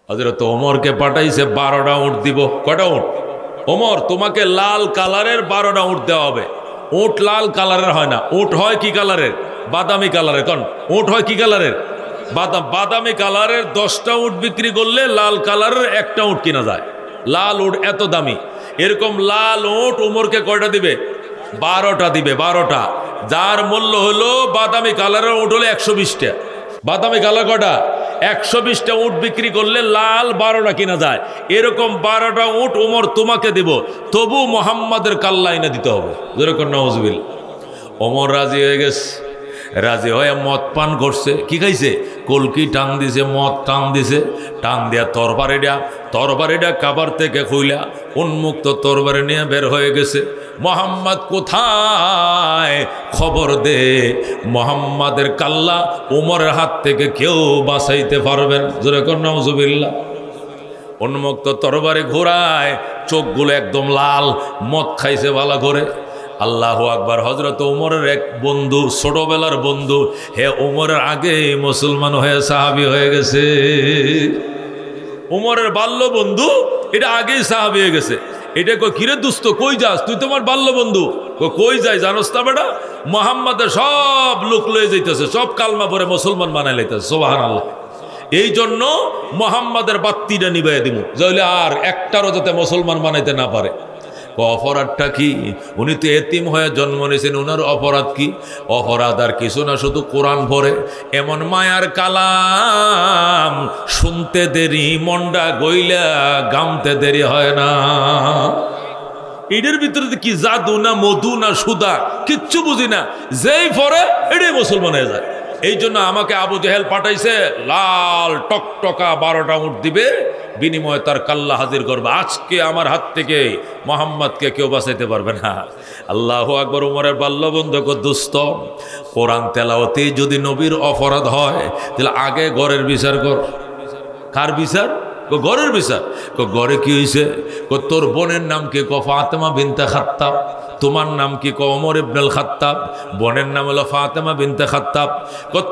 হযরত ওমরকে পাঠাইছে 12টা উট দিব। কয়টা উট? ওমর, তোমাকে লাল কালারের 12টা উট দেওয়া হবে। উট লাল কালারের হয় না, উট হয় কি কালারের? বাদামি কালারের। কোন উট হয় কি কালারের? বাদামি কালারের 10টা উট বিক্রি করলে লাল কালারের একটা উট কিনা যায়। লাল উট এত দামি। এরকম লাল উট উমরকে কয়টা দিবে? 12টা দিবে। 12টা, যার মূল্য হলো বাদামি কালারের উট হলো 120টা। বাদামি কালার কয়টা? 120টা উট বিক্রি করলে লাল 12টা কিনা যায়। এরকম 12টা উট উমর তোমাকে দিব, তবু মোহাম্মদের কাল্লা এনে দিতে হবে। যেরকম নওয়াজবিল। ওমর রাজি হয়ে গেছে। রাজি হয়ে মদ পান করছে। কি খাইছে? কলকি টান দিছে, মদ টান দিছে। টান দিয়া তরবারিটা কাবার থেকে খুইলা উন্মুক্ত তরবারি নিয়ে বের হয়ে গেছে। মোহাম্মদ কোথায়? খবর দে। মোহাম্মদের কাল্লা উমরের হাত থেকে কেউ বাঁচাইতে পারবেন। যেরকম নাউজুবিল্লাহ। উন্মুক্ত তরবারি ঘোরায়, চোখগুলো একদম লাল, মদ খাইছে ভালো করে। আল্লাহু আকবার। হযরত উমরের এক বন্ধু, ছোটবেলার বন্ধু, হে উমরের আগে মুসলমান হয়ে সাহাবী হয়ে গেছে। উমরের বাল্য বন্ধু, এটা আগেই সাহাবী হয়ে গেছে। এটা কই, কিরে দোস্ত কই যাস? তুই তোমার বাল্য বন্ধু। কই যাই জানোস না বেটা? মুহাম্মাদের সব লোক লয়ে যাইতেছে, সব কালমা পরে মুসলমান বানাই লাইতেছে। সুবহানাল্লাহ। এই জন্য মুহাম্মাদের বাত্তিটা নিবাইয়া দিব, যাইলে আর একটারও যাতে মুসলমান বানাইতে না পারে। অপরাধটা কি? উনি তো এতিম হয়ে জন্ম নিয়েছেন, ওনার অপরাধ কি? অপরাধ আর কিছু না, শুধু কোরআন পড়ে। এমন মায়ার কালাম, শুনতে দেরি, মন্ডা গইলা গামতে দেরি হয় না। এটার ভিতরে কি জাদু না মধু না সুদা, কিচ্ছু বুঝি না। যেই পড়ে এটাই মুসলমান হয়ে যায়। এই জন্য আমাকে আবু জেহেল পাঠাইছে, লাল টকটকা 12টা উট দিবে, বিনিময়ে তার কাল্লা হাজির করবে। আজকে আমার হাত থেকে মোহাম্মদকে কেউ বাঁচাইতে পারবে না। আল্লাহু আকবার। উমরের বাল্যবন্ধু দুস্থ, কোরআন তেলাওয়াতে যদি নবীর অপরাধ হয়, তাহলে আগে ঘরের বিচার কর। কার বিচার? ঘরের বিচার। ঘরে কি হয়েছে? তোর বোনের নাম কি? ফাতেমা বিনতে খাত্তাব। তোমার নাম কি? ওমর ইবনুল খাত্তাব। বোনের নাম হলো ফাতেমা বিনতে খাত্তাব।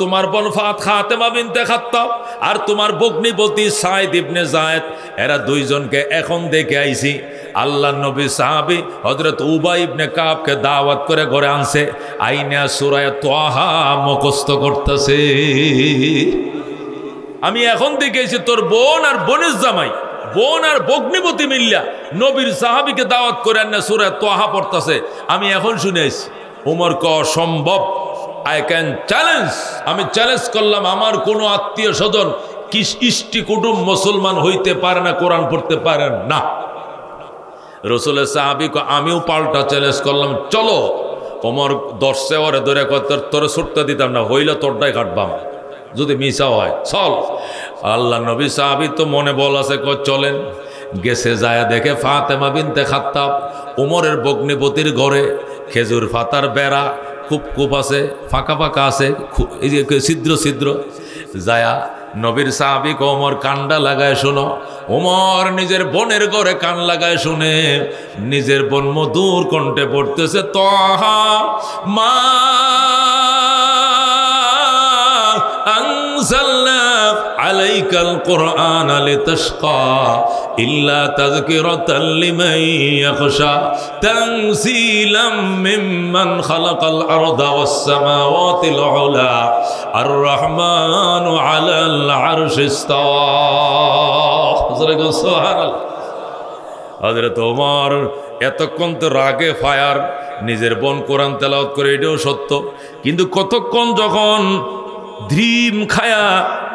তোমার বোন ফাতেমা বিনতে খাত্তাব আর তোমার ভগ্নিপতি সাইদ ইবনে যায়েদ, এরা দুইজনকে এখন দেখে আইছি। আল্লাহ নবী সাহাবী হযরত উবাই ইবনে কাবকে দাওয়াত করে ঘরে আনছে, আইনা সূরা তাহা মুখস্থ করতেছে। আমি এখন দেখেছি তোর বোন আর বোনের জামাই, বোন আর ভগ্নিপতি মিল্লা নবীর সাহাবীকে দাওয়াত করে আন্না সূরা তাহা পড়তেছে। আমি এখন শুনে আইছি। উমর ক অসম্ভব, আই ক্যান চ্যালেঞ্জ। আমি চ্যালেঞ্জ করলাম, আমার কোনো আত্মীয় স্বজন ইষ্টি কুটুম মুসলমান হইতে পারে না, কোরআন পড়তে পারে না। রসুলের সাহাবী ক আমিও পাল্টা চ্যালেঞ্জ করলাম, চলো। ওমর দর্শে ওরে ধরে তোরে ছুটতে দিতাম না, হইলে তোরটাই কাটবাম যদি মিশা হয়, চল। আল্লাহ নবী সাহাবী তো মনে বল আছে, চলেন। গেছে, যায় দেখে ফাতেমা বিনতে খাত্তাব উমরের ভগ্নিপতির ঘরে খেজুর পাতার বেড়া কূপ আছে, ফাঁকা ফাঁকা আছে, এই যে ছিদ্র ছিদ্র। যায়া নবীর সাহাবী ওমর কান্ডা লাগায় শোনো। ওমর নিজের বোনের ঘরে কান লাগায় শুনে, নিজের বোন মধুর কণ্ঠে পড়তেছে, তাহা মা আনজালনা আলাইকাল কুরআন লিতাশকা ইল্লা তাযকিরাতাল লিমান ইয়াখশা তানসীলাম মিম্মান খালাকাল আরদা ওয়াস সামাওয়াতিল উলা আর রহমানু আলাল আরশি ইসতাওয়া। সুবহানাল্লাহ। হযরত ওমর এতক্ষণ তো রাগে ফায়ার, নিজের বোন কোরআন তেলাওয়াত করে, এটাও সত্য। কিন্তু কতক্ষণ যখন ধ্রিম খায়া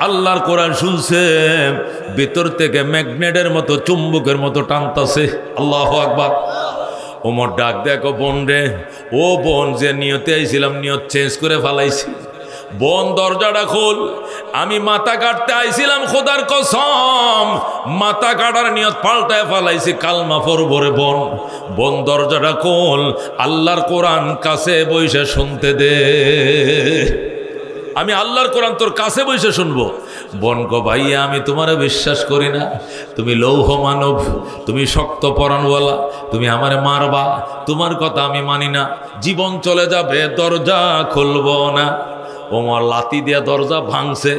আল্লাহর কোরআন শুনছে, ভিতর থেকে ম্যাগনেটের মতো, চুম্বকের মতো টানতাছে। আল্লাহু আকবার। ওমর ডাক দেখো বোন রে, ও বোন, যে নিয়তে আইছিলাম নিয়ত চেঞ্জ করে ফেলাইছি। বোন দরজাটা খোল, আমি মাথা কাটতে আইছিলাম, খোদার কসম মাথা কাটার নিয়ত পাল্টায় ফেলাইছি, কালমা পড়ব রে বোন। বোন দরজাটা খোল, আল্লাহর কোরআন কাছে বইসে শুনতে দে। আমি আল্লাহর কোরআন তোর কাছে বসে শুনবো। বোন গো ভাইয়া, আমি তোমারে বিশ্বাস করি না, তুমি লৌহ মানব, তুমি শক্ত পরাণওয়ালা, তুমি আমারে মারবা, তোমার কথা আমি মানি না, জীবন চলে যাবে, দরজা খুলবো না। ওমর লাতি দিয়া দরজা ভাঙছে,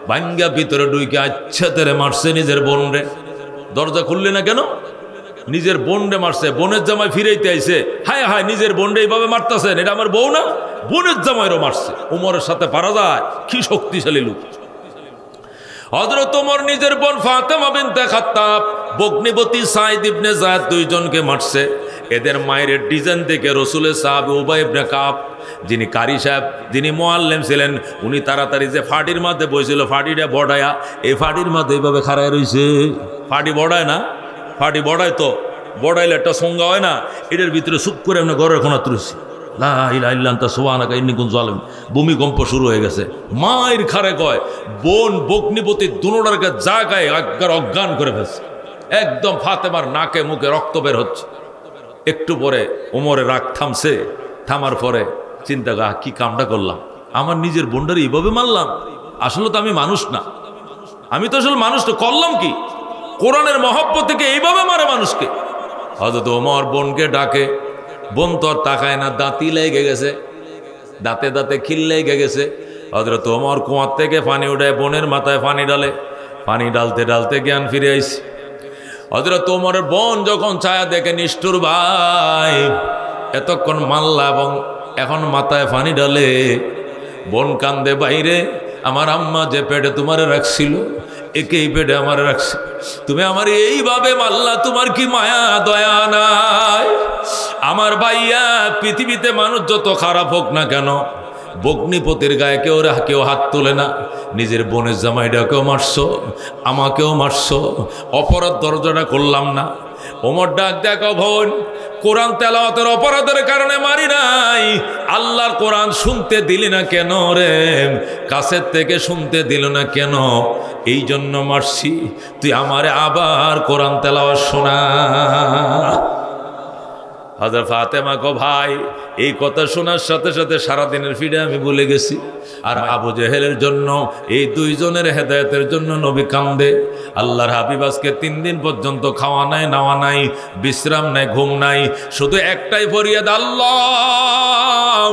ভাঙ্গা ভিতরে ঢুকে আচ্ছা তেরে মারছে নিজের বোন রে। দরজা খুললে না কেন? নিজের বোন রে মারছে। বোনের জামাই ফিরাইতে আইছে, হায় হায় নিজের বোন রে এইভাবে মারতেছেন, এটা আমার বউ না? বোনের জামাইরও মারছে। ওমরের সাথে পারা যায়? কি শক্তিশালী লোক। হযরত ওমর নিজের বোন ফাতেমা বিনতে খাত্তাব, বগ্নিপতি সাইদ ইবনে যায়েদ দুইজনকে মারছে। এদের মায়ের ডিজাইন দেখে রাসূলের সাহাবী উবাই ইবনে কাব, যিনি কারি সাহেব, যিনি মুআল্লিম ছিলেন, উনি তাড়াতাড়ি যে ফাটির মধ্যে বইছিল, ফাটিটা বড়ায়া এই ফাটির মধ্যে এইভাবে খাড়ায় রইছে। ফাটি বড়ায় না? ফাটি বড়ায় তো, বড়াইলে একটা সংজ্ঞা হয় না, এটার ভিতরে চুপ করে এমনি ঘরের কোনা তুলছে। লা ইলাহা ইল্লা আনতা সুবহানাকা ইন্নী কুনতু যালিম। ভূমিকম্প শুরু হয়ে গেছে। মায়ের খারে কয় বোন বগ্নিপতি দুনোটারকে জায়গায় একবার অজ্ঞান করে ফেলছে। একদম ফাতেমার নাকে মুখে রক্ত বের হচ্ছে। একটু পরে ওমরের রাগ থামছে। থামার পরে চিন্তা কি কামটা করলাম, আমার নিজের বোনটারে এইভাবে মারলাম। আসলে তো আমি মানুষ না, আমি তো আসলে মানুষ তো করলাম কি? কোরআনের মহব্বত থেকে এইভাবে মারে মানুষকে। হযরত ওমর বোনকে ডাকে, বোন তো আর তাকায় না, দাঁতি লেগে গেছে, দাঁতে দাঁতে খিল লেগে গেছে। হযরত ওমর কুয়ার থেকে পানি উঠায় বোনের মাথায় পানি ডালে, পানি ডালতে ডালতে জ্ঞান ফিরে আইছে। হযরত ওমরের বোন যখন ছায়া দেখে, নিষ্ঠুর ভাই, এতক্ষণ মাল্লা এবং এখন মাথায় পানি ডালে। বোন কান্দে, বাইরে আমার আম্মা যে পেটে তোমারে রাখছিল, একেই পেটে আমার রাখছে, তুমি আমার এইভাবে মাল্লা, তোমার কি মায়া দয়া নাই? আমার ভাইয়া, পৃথিবীতে মানুষ যত খারাপ হোক না কেন, বগ্নিপতির গায়ে কেউ হাত তোলে না। নিজের বোনের জামাইটাকেও মারছো, আমাকেও মারছো, অপরাধ দরজাটা করলাম না। ওমর ডাক দেখো, বোন, কোরআন তেলাওয়াতের অপরাধের কারণে মারি নাই, আল্লাহর কোরআন শুনতে দিলি না কেন রে? কাছের থেকে শুনতে দিল না কেন? এই জন্য মারছি। তুই আমারে আবার কোরআন তেলাওয়াত শোনা। হযরত ফাতেমা কো, ভাই, এই কথা শোনার সাথে সাথে সারাদিনের ফিরে আমি ভুলে গেছি। আর আবু জেহেলের জন্য, এই দুইজনের হেদায়েতের জন্য নবী কান্দে। আল্লাহর হাবিব আজকে 3 দিন পর্যন্ত খাওয়া নাই, নাওয়া নাই, বিশ্রাম নাই, ঘুম নাই, শুধু একটাই ফরিয়াদ, আল্লাহ,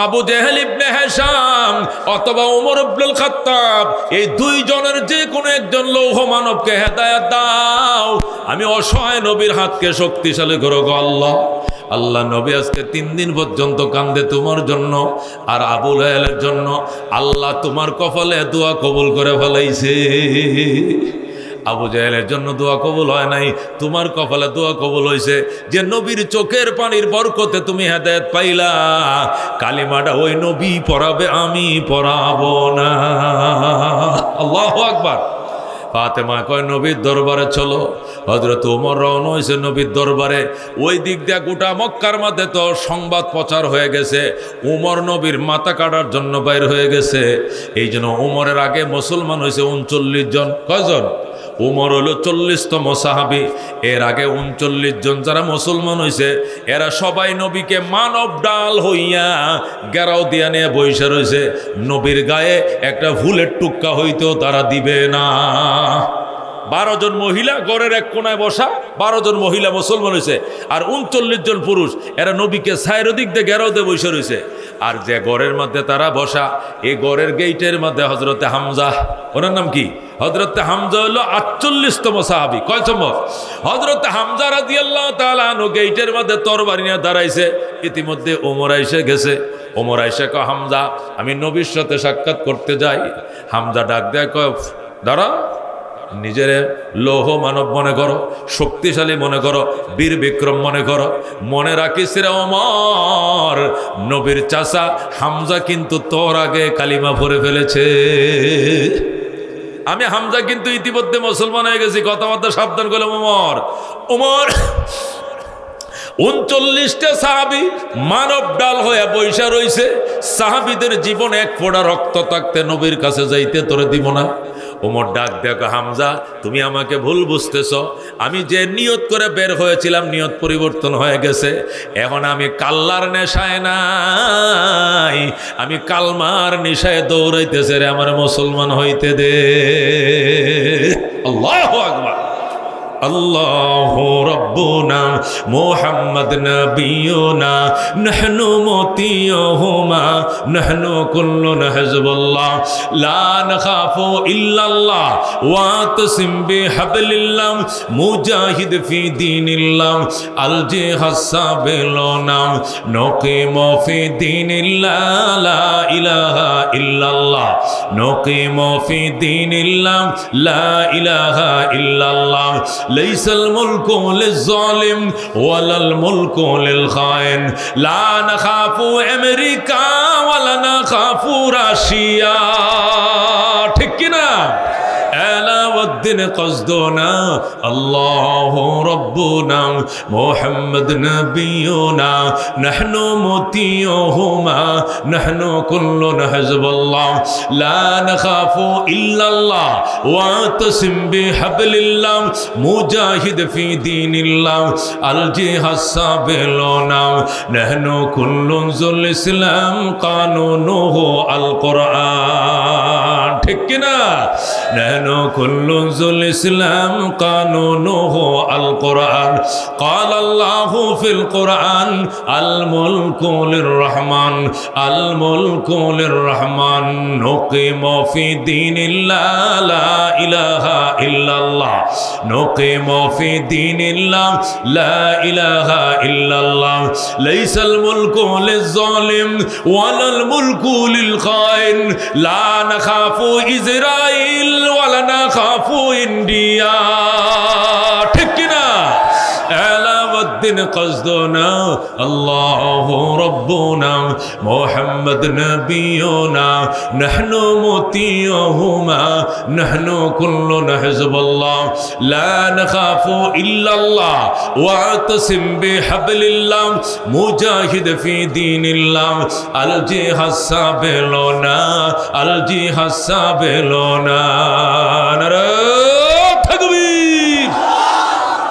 আবু জেহেল ইবনে হিশাম অথবা ওমর ইবনুল খাত্তাব, এই দুইজনের যে কোনো একজন লৌহ মানবকে হেদায়েত দাও। আমি অসহায় নবীর হাতকে শক্তিশালী করো গো আল্লাহ। আল্লাহ নবী আজকে 3 দিন পর্যন্ত কান্দে তোমার জন্য আর আবু লাহেলের জন্য। আল্লাহ তোমার কপালে দোয়া কবুল করে ফেলাইছে। আবু জাহেলের জন্য দোয়া কবুল হয় নাই, তোমার কপালে দোয়া কবুল হয়েছে। যে নবীর চোখের পানির বরকতে তুমি হেদায়েত পাইলা, কালিমাটা ওই নবী পড়াবে, আমি পড়াবো না। আল্লাহু আকবার। ফাতেমা কয়, নবীর দরবারে চলো। হযরত ওমর রওনা হয়েছে নবীর দরবারে। ওই দিক দিয়ে গোটা মক্কার মধ্যে তো সংবাদ প্রচার হয়ে গেছে, ওমর নবীর মাথা কাটার জন্য বাইর হয়ে গেছে। এই জন্য ওমরের আগে মুসলমান হয়েছে 39 জন। কয়জন? ওমর হলো 40তম সাহাবী। এর আগে 39 জন যারা মুসলমান হয়েছে, এরা সবাই নবীকে মানব ডাল হইয়া গেরাও দিয়া নিয়ে বইসা রয়েছে। নবীর গায়ে একটা ফুলের টুক্কা হইতেও তারা দিবে না। 12 জন মহিলা গড়ের এক কোনায় বসা, 12 জন মহিলা মুসলমান হয়েছে, আর 39 জন পুরুষ, এরা নবীকে ছায়ের দিক দিয়ে গেরাও দিয়ে বসে রয়েছে। আর যে গড়ের মধ্যে তারা বসা, এই গড়ের গেইটের মধ্যে হযরতে হামজা, ওনার নাম কি? হযরতে হামজা হলো 48তম সাহাবী। কয়তম? হযরতে হামজা রাদিয়াল্লাহু তাআলা আনহু গেইটের মধ্যে তরবারি নিয়ে দাঁড়াইছে। ইতিমধ্যে ওমর এসে গেছে। ওমর এসে কয়, হামজা, আমি নবীর সাথে সাক্ষাৎ করতে যাই। হামজা ডাক দেয়, কয়, দাঁড়া, নিজের লৌহ মানব মনে করো, শক্তিশালী মনে করো, বীর বিক্রম মনে করো। মনে রাখিস রে ওমর, নবীর চাচা হামজা কিন্তু তোর আগে কালিমা পড়ে ফেলেছে। আমি হামজা কিন্তু ইতিমধ্যে মুসলমান হয়ে গেছি। কথাবার্তা সাবধান করলাম। ওমর 39টা সাহাবী মানব ডাল হয়ে বৈশা রইছে। সাহাবীদের জীবনে এক ফোঁটা রক্ত থাকতে নবীর কাছে যাইতে তোরে দিব না। ওমর ডাক দেখো, হামজা, তুমি আমাকে ভুল বুঝতেছ। আমি যে নিয়ত করে বের হয়েছিলাম, নিয়ত পরিবর্তন হয়ে গেছে। এখন আমি কাল্লার নেশায় নাই, আমি কালমার নেশায় দৌড়াইতেছে রে, আমার মুসলমান হইতে দে। আল্লাহু আকবার। আল্লাহু রাব্বুনা মুহাম্মদ নবিয়ুনা নাহনু মুতিয়ুহুমা নাহনু কুল্লুন হিজবুল্লাহ লা নাখাফু ইল্লাল্লাহ ওয়া তাসিম বিহাবলিল্লাহ মুজাহিদ ফি দীনিল্লাহ আল জিহাদ সাবিলুনা নুকিমু ফি দীনিল্লাহ লা ইলাহা ইল্লাল্লাহ নুকিমু ফি দীনিল্লাহ লা ইলাহা ইল্লাল্লাহ লাইসাল মুলকু লিজ-জালিম ওয়ালাল মুলকু লিল-খাইন লা নাখাফু আমেরিকা ওয়ালা নাখাফু রাশিয়া ঠিক কি না আলাউদ্দিন কসদুনা আল্লাহু রাব্বুনা মুহাম্মদ নবিয়ুনা নাহনু মুতিয়ুহুমা নাহনু কুল্লুন হিজবুল্লাহ লা নাখাফু ইল্লাল্লাহ ওয়া তাসিম বিহাবলিল্লাহ মুজাহিদ ফি দীনিল্লাহ আল জিহাদ সাবিলুনা নাহনু কুল্লুন যুল ইসলাম কানুনুহু আল কুরআন ঠিক কি না নাহনু কুল্লুন যুল ইসলাম কানুনুহু আল কুরআন قال الله في القرآن الملك للرحمن الملك للرحمن نقيم في دين الله لا إله إلا الله نقيم في دين الله لا إله إلا الله ليس الملك للظالم ولا الملك للخائن لا نخاف إسرائيل ولا نخاف إنديا ঠিক কিনা আলাউদ্দিন কসদুনা আল্লাহু রাব্বুনা মুহাম্মদ নবিয়ুনা নাহনু মুতিয়ুহুমা নাহনু কুল্লুন হিজবুল্লাহ লা নাখাফু ইল্লাল্লাহ ওয়া তাসিম বিহাবলিল্লাহ মুজাহিদ ফি দীনিল্লাহ আল জিহাদ সাবিলুনা আল জিহাদ সাবিলুনা নারে তাকবীর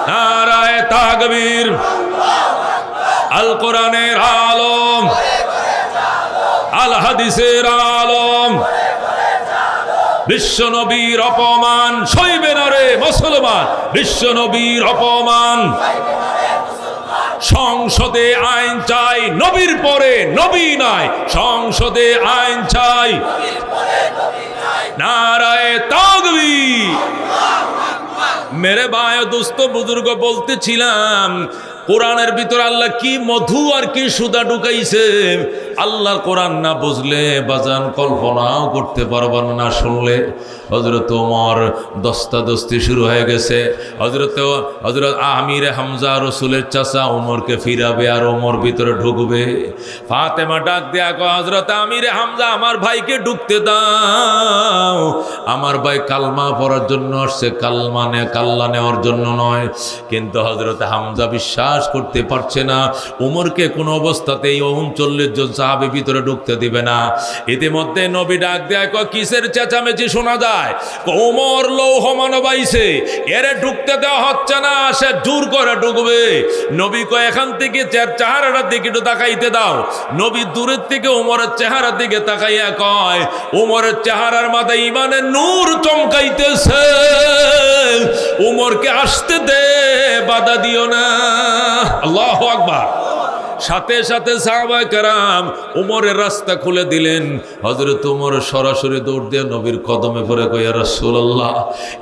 নারায়ে তাকবীর আল কোরআনের আলম আল হাদিসের আলম বিশ্ব নবীর অপমান সইবে না রে মুসলমান বিশ্ব নবীর অপমান সংসদে আইন চাই নবীর পরে নবী নাই সংসদে আইন চাই নারায়ে তাকবীর মেরে ভাই দোস্ত বুজুর্গ বলতেছিলাম কোরআনের ভিতর আল্লাহ কি মধু আর কি সুদা ঢুকাইছে আল্লাহর কোরআন না বুঝলে বাজান কল্পনাও করতে পারবেন না শুনলে হযরত ওমর দস্তাদস্তি শুরু হয়ে গেছে হযরত আমির হামজা রাসূলের চাচা ওমরকে ফিরাবে আর ওমর ভিতরে ঢুকবে ফাতেমা ডাক দেয়া কয় হযরত আমির হামজা আমার ভাইকে ঢুকতে দাও আমার ভাই কালমা পড়ার জন্য আসছে কাল্লা নেওয়ার জন্য নয় কিন্তু হযরত হামজা বিশ্বাস করতে পারছে না ওমরকে কোনো অবস্থাতেই 39 জন সাহাবী ভিতরে ঢুকতে দিবে না ইতিমধ্যে নবী ডাক দেয় কয় কিসের চেঁচামেচি শোনা যায় ওমর লৌহ মানবাইছে এরে ঢুকতে দেওয়া হচ্ছে না সে জোর করে ঢুকবে নবী কয় এখান থেকে চেহারাটার দিকে একটু তাকাইতে দাও নবী দূরের থেকে ওমরের চেহারার দিকে তাকাইয়া কয় ওমরের চেহারার মাথায় ঈমানের নূর চমকাইতেছে ওমরকে আসতে দে বাধা দিও না আল্লাহু আকবার সাথে সাথে সাহাবায়ে কেরাম ওমরের রাস্তা খুলে দিলেন হযরত ওমর সরাসরি দৌড় দিয়ে নবীর কদমে পড়ে কয় ইয়া রাসূলুল্লাহ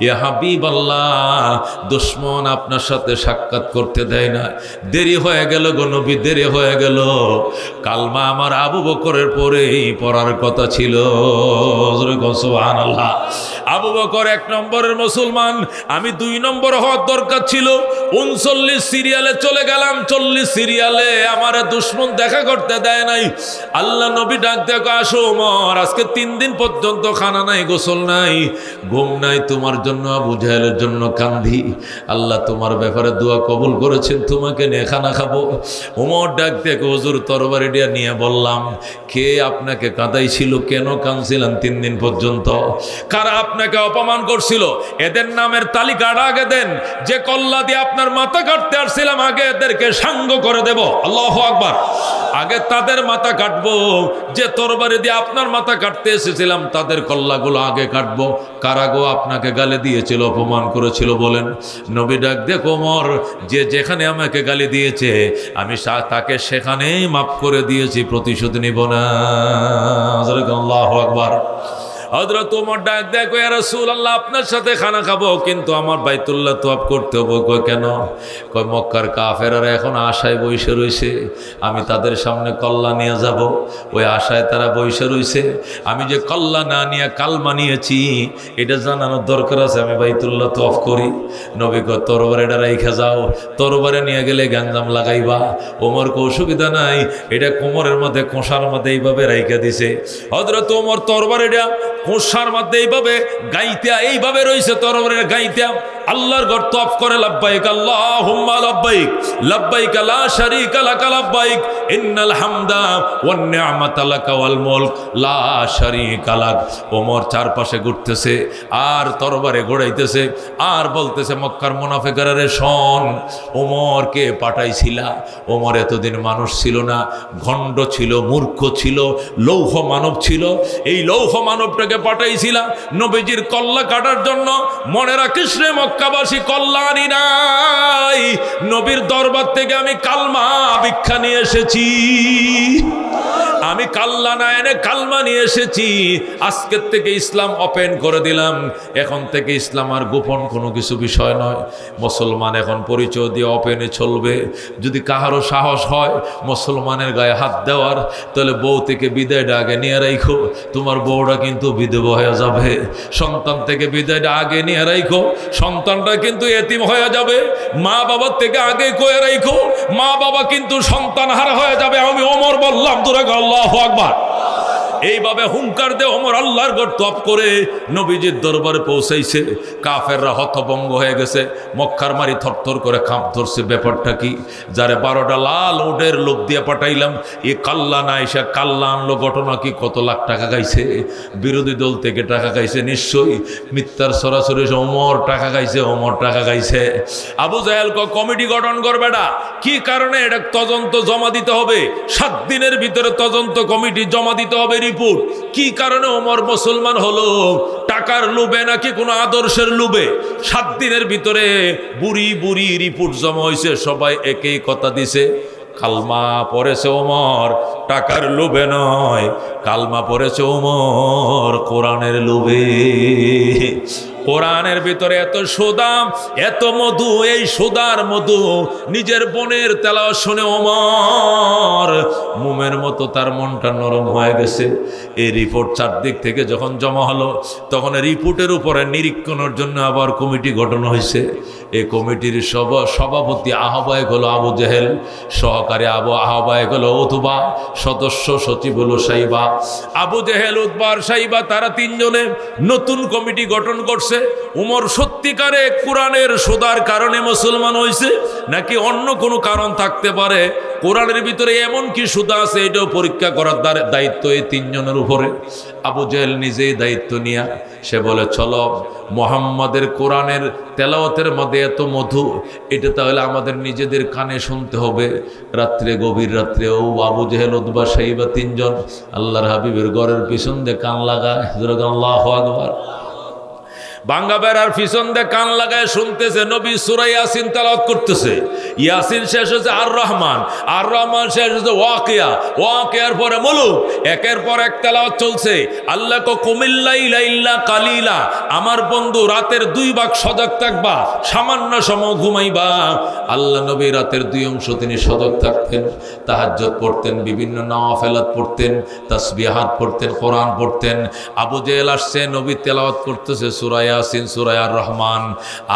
ইয়া হাবিবাল্লাহ দুশমন আপনার সাথে সাক্ষাৎ করতে দেয় না দেরি হয়ে গেল গো নবী দেরি হয়ে গেল কালমা আমার আবু বকরের পরেই পড়ার কথা ছিল সুবহানাল্লাহ আবু বকর 1 নম্বরের মুসলমান আমি 2 নম্বর হওয়ার দরকার ছিল 39 সিরিয়ালে চলে গেলাম 40 সিরিয়ালে আমারে দুশমন দেখা করতে দেয় নাই আল্লাহ নবী ডাক দিয়ে আসো ওমর আজকে 3 দিন পর্যন্ত খানা নাই গোসল নাই ঘুম নাই তোমার জন্য আবু জাহেলের জন্য কান্দি আল্লাহ তোমার ব্যাপারে দোয়া কবুল করেছেন তোমাকে নিয়ে খানা খাবো ওমর ডাক দিয়ে হুজুর তরবারি দিয়ে নিয়ে বললাম কে আপনাকে কাঁদাইছিল কেন কাঁদছিলেন 3 দিন পর্যন্ত কারা আপনাকে অপমান করছিল, এদের নামের তালিকাটা আগে দেন। যে কল্লা দিয়ে আপনার মাথা কাটতে আসছিলাম, আগে এদেরকে সাঙ্গ করে দেব। আল্লাহু আকবার। আগে তাদের মাথা কাটবো। যে তরবারি দিয়ে আপনার মাথা কাটতে এসেছিলাম, তাদের কল্লাগুলো আগে কাটবো। কারাগো আপনাকে গালি দিয়েছিল, অপমান করেছিল বলেন? নবী ডাক দিয়ে ওমর, যে যেখানে আমাকে গালি দিয়েছে আমি তাকে সেখানেই মাফ করে দিয়েছি, প্রতিশোধ নিব না। আল্লাহু আকবার। হযরত ওমর ডাক দেয়, ইয়া রাসূলুল্লাহ, আপনার সাথে খানা খাবো, কিন্তু আমার বাইতুল্লাহ তওয়াফ করতে হবে। কয় কেন? কয় মক্কার কাফেররা এখন আশায় বসে রয়েছে, আমি তাদের সামনে কল্লা নিয়ে যাব। ওই আশায় তারা বসে রয়েছে। আমি যে কল্লা না নিয়ে কালমা নিয়েছি, এটা জানানোর দরকার আছে, আমি বাইতুল্লাহ তওয়াফ করি। নবী কয় তরবারে এটা রাইখা যাও, তরবারে নিয়ে গেলে গাঞ্জাম লাগাইবা। ওমর কো অসুবিধা নাই, এটা কোমরের মধ্যে কোষার মধ্যে এইভাবে রাইখা দিছে। হযরত ওমর তরবারিটা কোষার মধ্যে এইভাবে গাইতে, এইভাবে রয়েছে তরবারের গাইতে। আল্লাহর ঘর তওয়াফ করে, লাব্বাইক আল্লাহুম্মা লাব্বাইক, লাব্বাইক লা শারীকা লাকা লাব্বাইক, ইন্নাল হামদা ওয়ান নি'মাতা লাকা ওয়াল মুলক লা শারীকা লাক। ওমর চারপাশে ঘুরতেছে আর তরবারে ঘোরাইতেছে আর বলতেছে, মক্কার মুনাফিকরা রে শোন, ওমরকে পাঠাইছিলা। ওমর এতদিন মানুষ ছিল না, ভণ্ড ছিল, মূর্খ ছিল, লৌহ মানব ছিল। এই লৌহ মানবটাকে পাঠাইছিলা নবীজির কল্লা কাটার জন্য। মনে রাখিস রে মক্কাবাসী, কল্লা আনি নাই, নবীর দরবার থেকে আমি কালমা ভিক্ষা নিয়ে এসেছি। আমি কাল্লা না এনে কালমা নিয়ে এসেছি। আজকের থেকে ইসলাম ওপেন করে দিলাম। এখন থেকে ইসলাম আর গোপন কোনো কিছু বিষয় নয়। মুসলমান এখন পরিচয় দিয়ে ওপেনে চলবে। যদি কাহারও সাহস হয় মুসলমানের গায়ে হাত দেওয়ার, তাহলে বউ থেকে বিদায়টা আগে নিয়ে রাখো। তোমার বউটা কিন্তু বিধবা হয়ে যাবে। সন্তান থেকে বিদায়টা আগে নিয়ে রাখো, সন্তানটা কিন্তু এতিম হয়ে যাবে। মা বাবার থেকে আগে কয়ে রাখো, মা বাবা কিন্তু সন্তান হারা হয়ে যাবে। আমি ওমর বললাম, তোরা আল্লাহু আকবার। এইভাবে হুঙ্কার দে ওমর আল্লাহর ঘর তওয়াফ করে নবীজির দরবারে পৌঁছাইছে। কাফেররা হতভম্ব হয়ে গেছে, মক্কার মারি থরথর করে কাঁপ ধরছে। ব্যাপারটা কি? যারে 12টা লাল উটের লোক দিয়ে পাঠাইলাম, এ কাল্লা না এসে কাল্লা আনলো। ঘটনা কি? কত লাখ টাকা খাইছে, বিরোধী দল থেকে টাকা খাইছে নিশ্চয়ই। মিথ্যার সরাসরি ওমর টাকা খাইছে, ওমর টাকা খাইছে। আবু জাহেল কমিটি গঠন করবে না। কি কারণে? এটা তদন্ত জমা দিতে হবে, 7 দিনের ভিতরে তদন্ত কমিটি জমা দিতে হবে রিপোর্ট। কি কারণে ওমর মুসলমান হলো? টাকার লোভে নাকি কোনো আদর্শের লোভে? 7 দিনের ভিতরে বুড়ি বুড়ি রিপোর্ট জমা হয়েছে। সবাই একই কথা দিছে, কালমা পড়েছে ওমর টাকার লোভে নয়, কালমা পড়েছে ওমর কোরআনের লোভে। কোরআনের ভিতরে এত সুদাম, এত মধু, এই সুদার মধু নিজের বোনের তেলাওয়াত শুনে ওমর মোমের মতো তার মনটা নরম হয়ে গেছে। এই রিপোর্ট চারদিক থেকে যখন জমা হলো, তখন রিপোর্টের উপরে নিরীক্ষণের জন্য আবার কমিটি গঠন হয়েছে। এই কমিটির সভাপতি আহ্বায়ক হলো আবু জেহেল, সহকারী আহ্বায়ক হলো উতবা, সদস্য সচিব হলো সাইবা। আবু জেহেল, উতবা আর সাইবা, তারা 3 জনে নতুন কমিটি গঠন করছে। উমর সত্যিকারে কোরআনের সুদার কারণে মুসলমান হয়েছে নাকি অন্য কোনো কারণ থাকতে পারে? কোরআনের ভিতরে এমন কি সুদা আছে, এটাও পরীক্ষা করার দায়িত্ব এই 3 জনের উপরে। আবু জেহেল নিজেই দায়িত্ব নিয়ে সে বলে, চলো মোহাম্মদের কোরআনের তেলাওয়াতের মধ্যে এত মধু, এটা তাহলে আমাদের নিজেদের কানে শুনতে হবে। রাত্রে, গভীর রাত্রে ও আবু জেহেল, উতবা, সাইবা 3 জন আল্লাহর হাবিবের ঘরের পিছন দিয়ে কান লাগায়। আল্লাহু আকবার। ভাঙ্গা বেড়ার পিছন দিয়ে কান লাগায় শুনতেছে নবী সূরা ইয়াসিন তেলাওয়াত করতেছে। ইয়াসিন শেষ হচ্ছে আর রহমান, আর রহমান শেষ হচ্ছে ওয়াকিয়া, ওয়াকিয়ার পরে মুলুক। একের পর এক তেলাওয়াত চলছে। আল্লাহ কো কুমিল্লাইলা ইল্লা কালিলা, আমার বন্ধু রাতের 2 ভাগ সজাগ থাকবা, সামান্য সময় ঘুমাইবা। আল্লাহ নবী রাতের 2 অংশ তিনি সজাগ থাকতেন, তাহাজ্জুদ পড়তেন, বিভিন্ন নওয়াফিলাত পড়তেন, তাসবিহাত পড়তেন, কোরআন পড়তেন। আবু জেহেল আসছে, নবী তেলাওয়াত করতেছে সূরা ইয়াসিন, সূরা আর রহমান।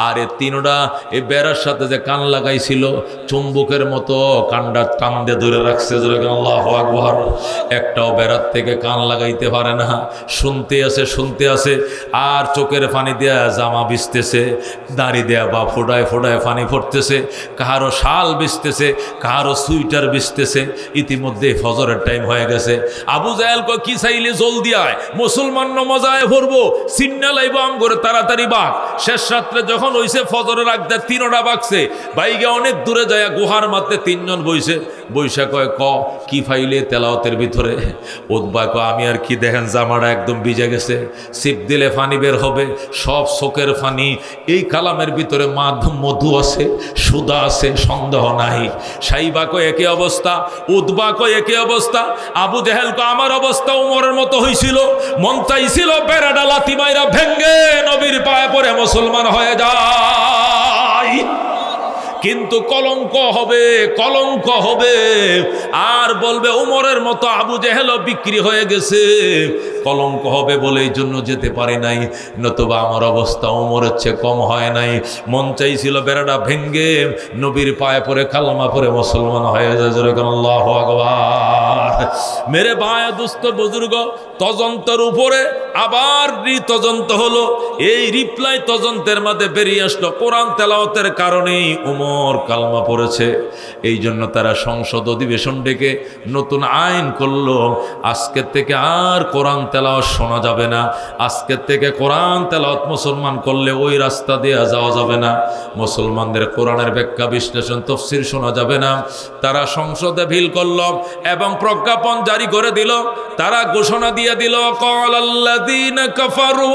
আর এই তিনটা এই বেড়ার সাথে যে কান লাগাইছিল চুম্বকের মতো কানটা টান দিয়ে ধরে রাখছে। আল্লাহু আকবার। একটাও বেড়ার থেকে কান লাগাইতে পারে না, শুনতে আছে আর চোখের পানি দেয়া জামা ভিজতেছে, দাড়ি দেয়া বা ফোটায় ফোটায় পানি পড়তেছে, কাহারও শাল ভিজতেছে, কাহারও সুইটার ভিজতেছে। ইতিমধ্যে ফজরের টাইম হয়ে গেছে। আবু জাহেল কয় কি চাইলে জলদি আয়, মুসলমান নমাজায় পড়বো, সিন্না লাইব আম করে তাড়াতাড়ি বাঘ। শেষ রাত্রে যখন হইছে ফজরের আগদা তিনটা বাগছে, বাইকে অনেক দূরে যায় গুহার মাত্রে তিনজন বইছে। বৈশা কয় কি ফাইলে তেলাওয়াতের ভিতরে? উদ্বা কয় আমি আর কি, দেখেন জামাটা একদম ভিজে গেছে, সিপ দিলে ফানি বের হবে, সব চোখের ফানি। এই কালামের ভিতরে মধু আছে, সুদা আছে, সন্দেহ নাই। সাইবা কয় একই অবস্থা, উদ্বা কয় একই অবস্থা। আবু জাহেল কয় আমার অবস্থা উমরের মতো হয়েছিল, মন চাইছিল বেড়াডা লাথি মাইরা ভেঙ্গে নবীর পায়ে পড়ে মুসলমান হয়ে যায়, কিন্তু কলঙ্ক হবে, কলঙ্ক হবে। আর বলবে উমরের মতো আবু জেহেলও বিক্রি হয়ে গেছে, কলঙ্ক হবে বলে এই জন্য যেতে পারি নাই, নতুবা আমার অবস্থা উমরের চেয়ে কম হয় নাই। মন চাইছিল বেড়াটা ভেঙ্গে নবীর পায়ে পরে কালমা পরে মুসলমান হয়ে যায়। আল্লাহু আকবার। মেরে ভাই দুস্থ বুজুর্গ, তদন্তের উপরে আবার তদন্ত হলো। এই রিপ্লাই তদন্তের মধ্যে বেরিয়ে আসলো কোরআন তেলাওয়াতের কারণেই উমর কালমা পড়েছে। এই জন্য তারা সংসদ অধিবেশন ডেকে নতুন আইন করলো, আজকের থেকে আর কোরআন তেলাওয়াত শোনা যাবে না। আজকের থেকে কোরআন তেলাওয়াত মুসলমান করলে ওই রাস্তা দিয়ে যাওয়া যাবে না, মুসলমানদের কোরআনের ব্যাখ্যা বিশ্লেষণ তাফসীর শোনা যাবে না। তারা সংসদে ভিল করল এবং প্রজ্ঞাপন জারি করে দিল। তারা ঘোষণা দিয়ে দিল, ক্বালাল্লাযীনা কাফারু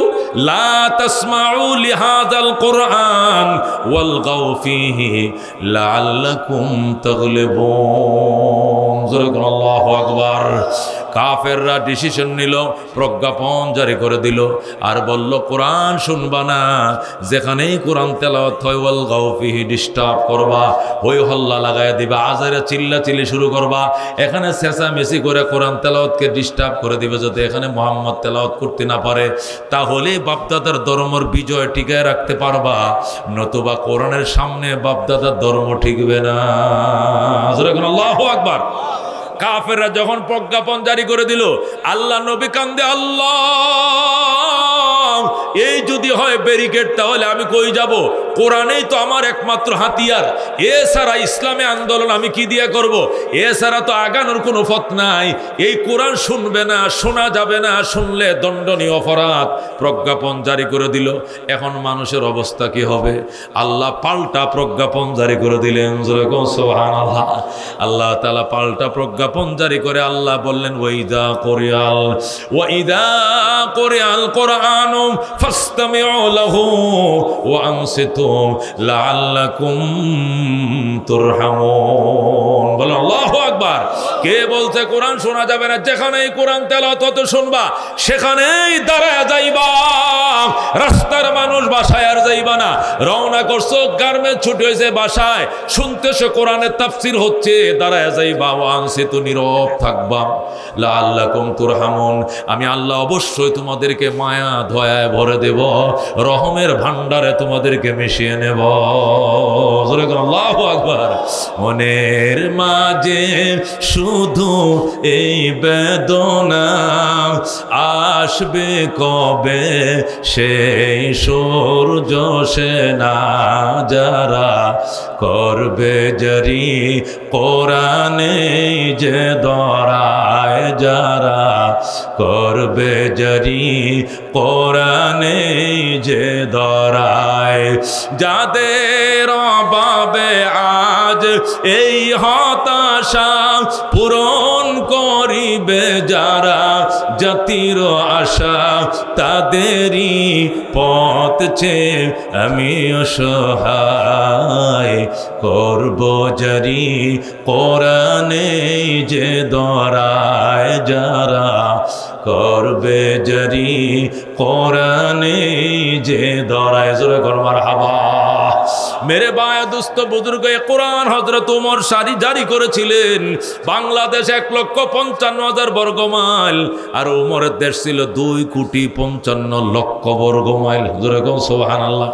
লা তাসমাউ লিহাযাল কুরআন ওয়ালগাউ ফীহি লাআল্লাকুম তাগলিবুন। আল্লাহু আকবার। কাফেররা ডিসিশন নিল, প্রজ্ঞাপন জারি করে দিল, আর বলল কোরআন শুনবা না, যেখানেই কোরআন তেলাওয়াত হয় ওয়ালগাউ ফীহি ডিস্টার্ব করবা, হই হল্লা লাগায় দিবা, আজারে চিল্লাচিল্লি শুরু করবা, এখানে চেঁচামেচি করে কোরআন তেলাওয়াতকে ডিস্টার্ব করে দিবে, যাতে এখানে মুহাম্মদ তেলাওয়াত করতে না পারে। তাহলে বাপদাদার ধর্মের বিজয় টিকায় রাখতে পারবা, নতুবা কোরআনের সামনে বাপদাদার ধর্ম টিকবে না। আল্লাহু আকবার। কাফেররা যখন প্রজ্ঞাপন জারি করে দিল, আল্লাহ নবী কান্দে, আল্লাহ এই যদি হয় ব্যারিকেড, তাহলে আমি কই যাব? কোরআনেই তো আমার একমাত্র হাতিয়ার, এছাড়া ইসলামে আন্দোলন আমি কি দিয়ে করব? এছাড়া তো আগানোর কোনো পথ নাই। এই কোরআন শুনবে না, শোনা যাবে না, শুনলে দণ্ডনীয় অপরাধ। প্রজ্ঞাপন জারি করে দিল। এখন মানুষের অবস্থা কি হবে? আল্লাহ পাল্টা প্রজ্ঞাপন জারি করে দিলেন। সুবহানাল্লাহ। আল্লাহ তাআলা পাল্টা প্রজ্ঞাপন জারি করে আল্লাহ বললেন, ওয়াইদা কোরিয়াল কোরআনু ফাসতামিউ লাহু ওয়া আনসিতু লাআল্লাকুম তুরহামুন। বলো আল্লাহু আকবার। কে বলছে কোরআন শোনা যাবে না? যেখানেই কোরআন তেলাওয়াত হতে শুনবা, সেখানেই দাঁড়ায় যাইবা। রাস্তার মানুষ বাসায় আর যাইবা না। রওনা করছো, গার্মেন্ট ছুটি হয়েছে, বাসায় শুনতেছো কোরআনের তাফসীর হচ্ছে, দাঁড়ায় যাইবা। ওয়া আনসিতু, নীরব থাকবা। লাআল্লাকুম তুরহামুন, আমি আল্লাহ অবশ্যই তোমাদেরকে মায়া দয়ায় ভরে দেব, রহমের ভান্ডারে তোমাদেরকে মিশিয়ে নেব। আল্লাহু আকবার। মনের মাঝে শুধু এই বেদনা, আসবে কবে সেই সূর্য সেনা, যারা করবে জারি কোরআনে যে দরায়, যারা করবে জারি কোরআনে যে দরায়, যাদের অভাবে আজ এই হতাশা পূরণ করিবে যারা, জাতির আশা তাদেরই পথ চেয়ে আমি অসহায়, করব জারি কোরআনে যে দরায়, যারা করবে জারি কোরআনে যে দরায়। জোরে কর মারহাবা। মেরে বায়া দুস্থ বুজুর্গ কোরআন হযরত ওমর জারি করেছিলেন বাংলাদেশ 1,55,000 বর্গ মাইল, আর ওমরের দেশ ছিল 2,55,00,000 বর্গ মাইল। যেরকম সুবহানাল্লাহ।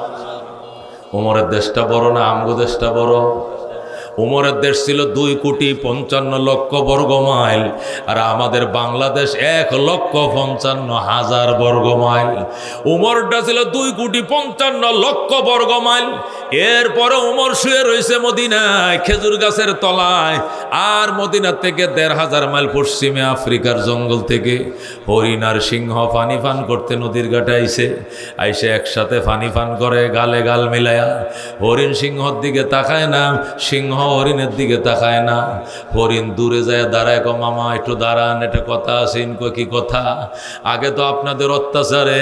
ওমরের দেশটা বড় না আমগো দেশটা বড়? ওমরের দেশ ছিল 2,55,00,000 বর্গ মাইল, আর আমাদের বাংলাদেশ 1,55,000 বর্গ মাইল। ওমরটা ছিল 2,55,00,000 বর্গ মাইল। এরপরে ওমর শুয়ে রয়েছে মদিনায় খেজুর গাছের তলায়, আর মদিনা থেকে 1,500 মাইল পশ্চিমে আফ্রিকার জঙ্গল থেকে হরিণ আর সিংহ পানি পান করতে নদীর ঘাটে আইসে একসাথে পানি পান করে গালে গাল মিলায়া। হরিণ সিংহর দিকে তাকায় না, সিংহ হরিণের দিকে তাকায় না। হরিণ দূরে যায় দাঁড়ায়, কো মামা একটু দাঁড়ান, এটা কথা আছেন। কই কি কথা? আগে তো আপনাদের অত্যাচারে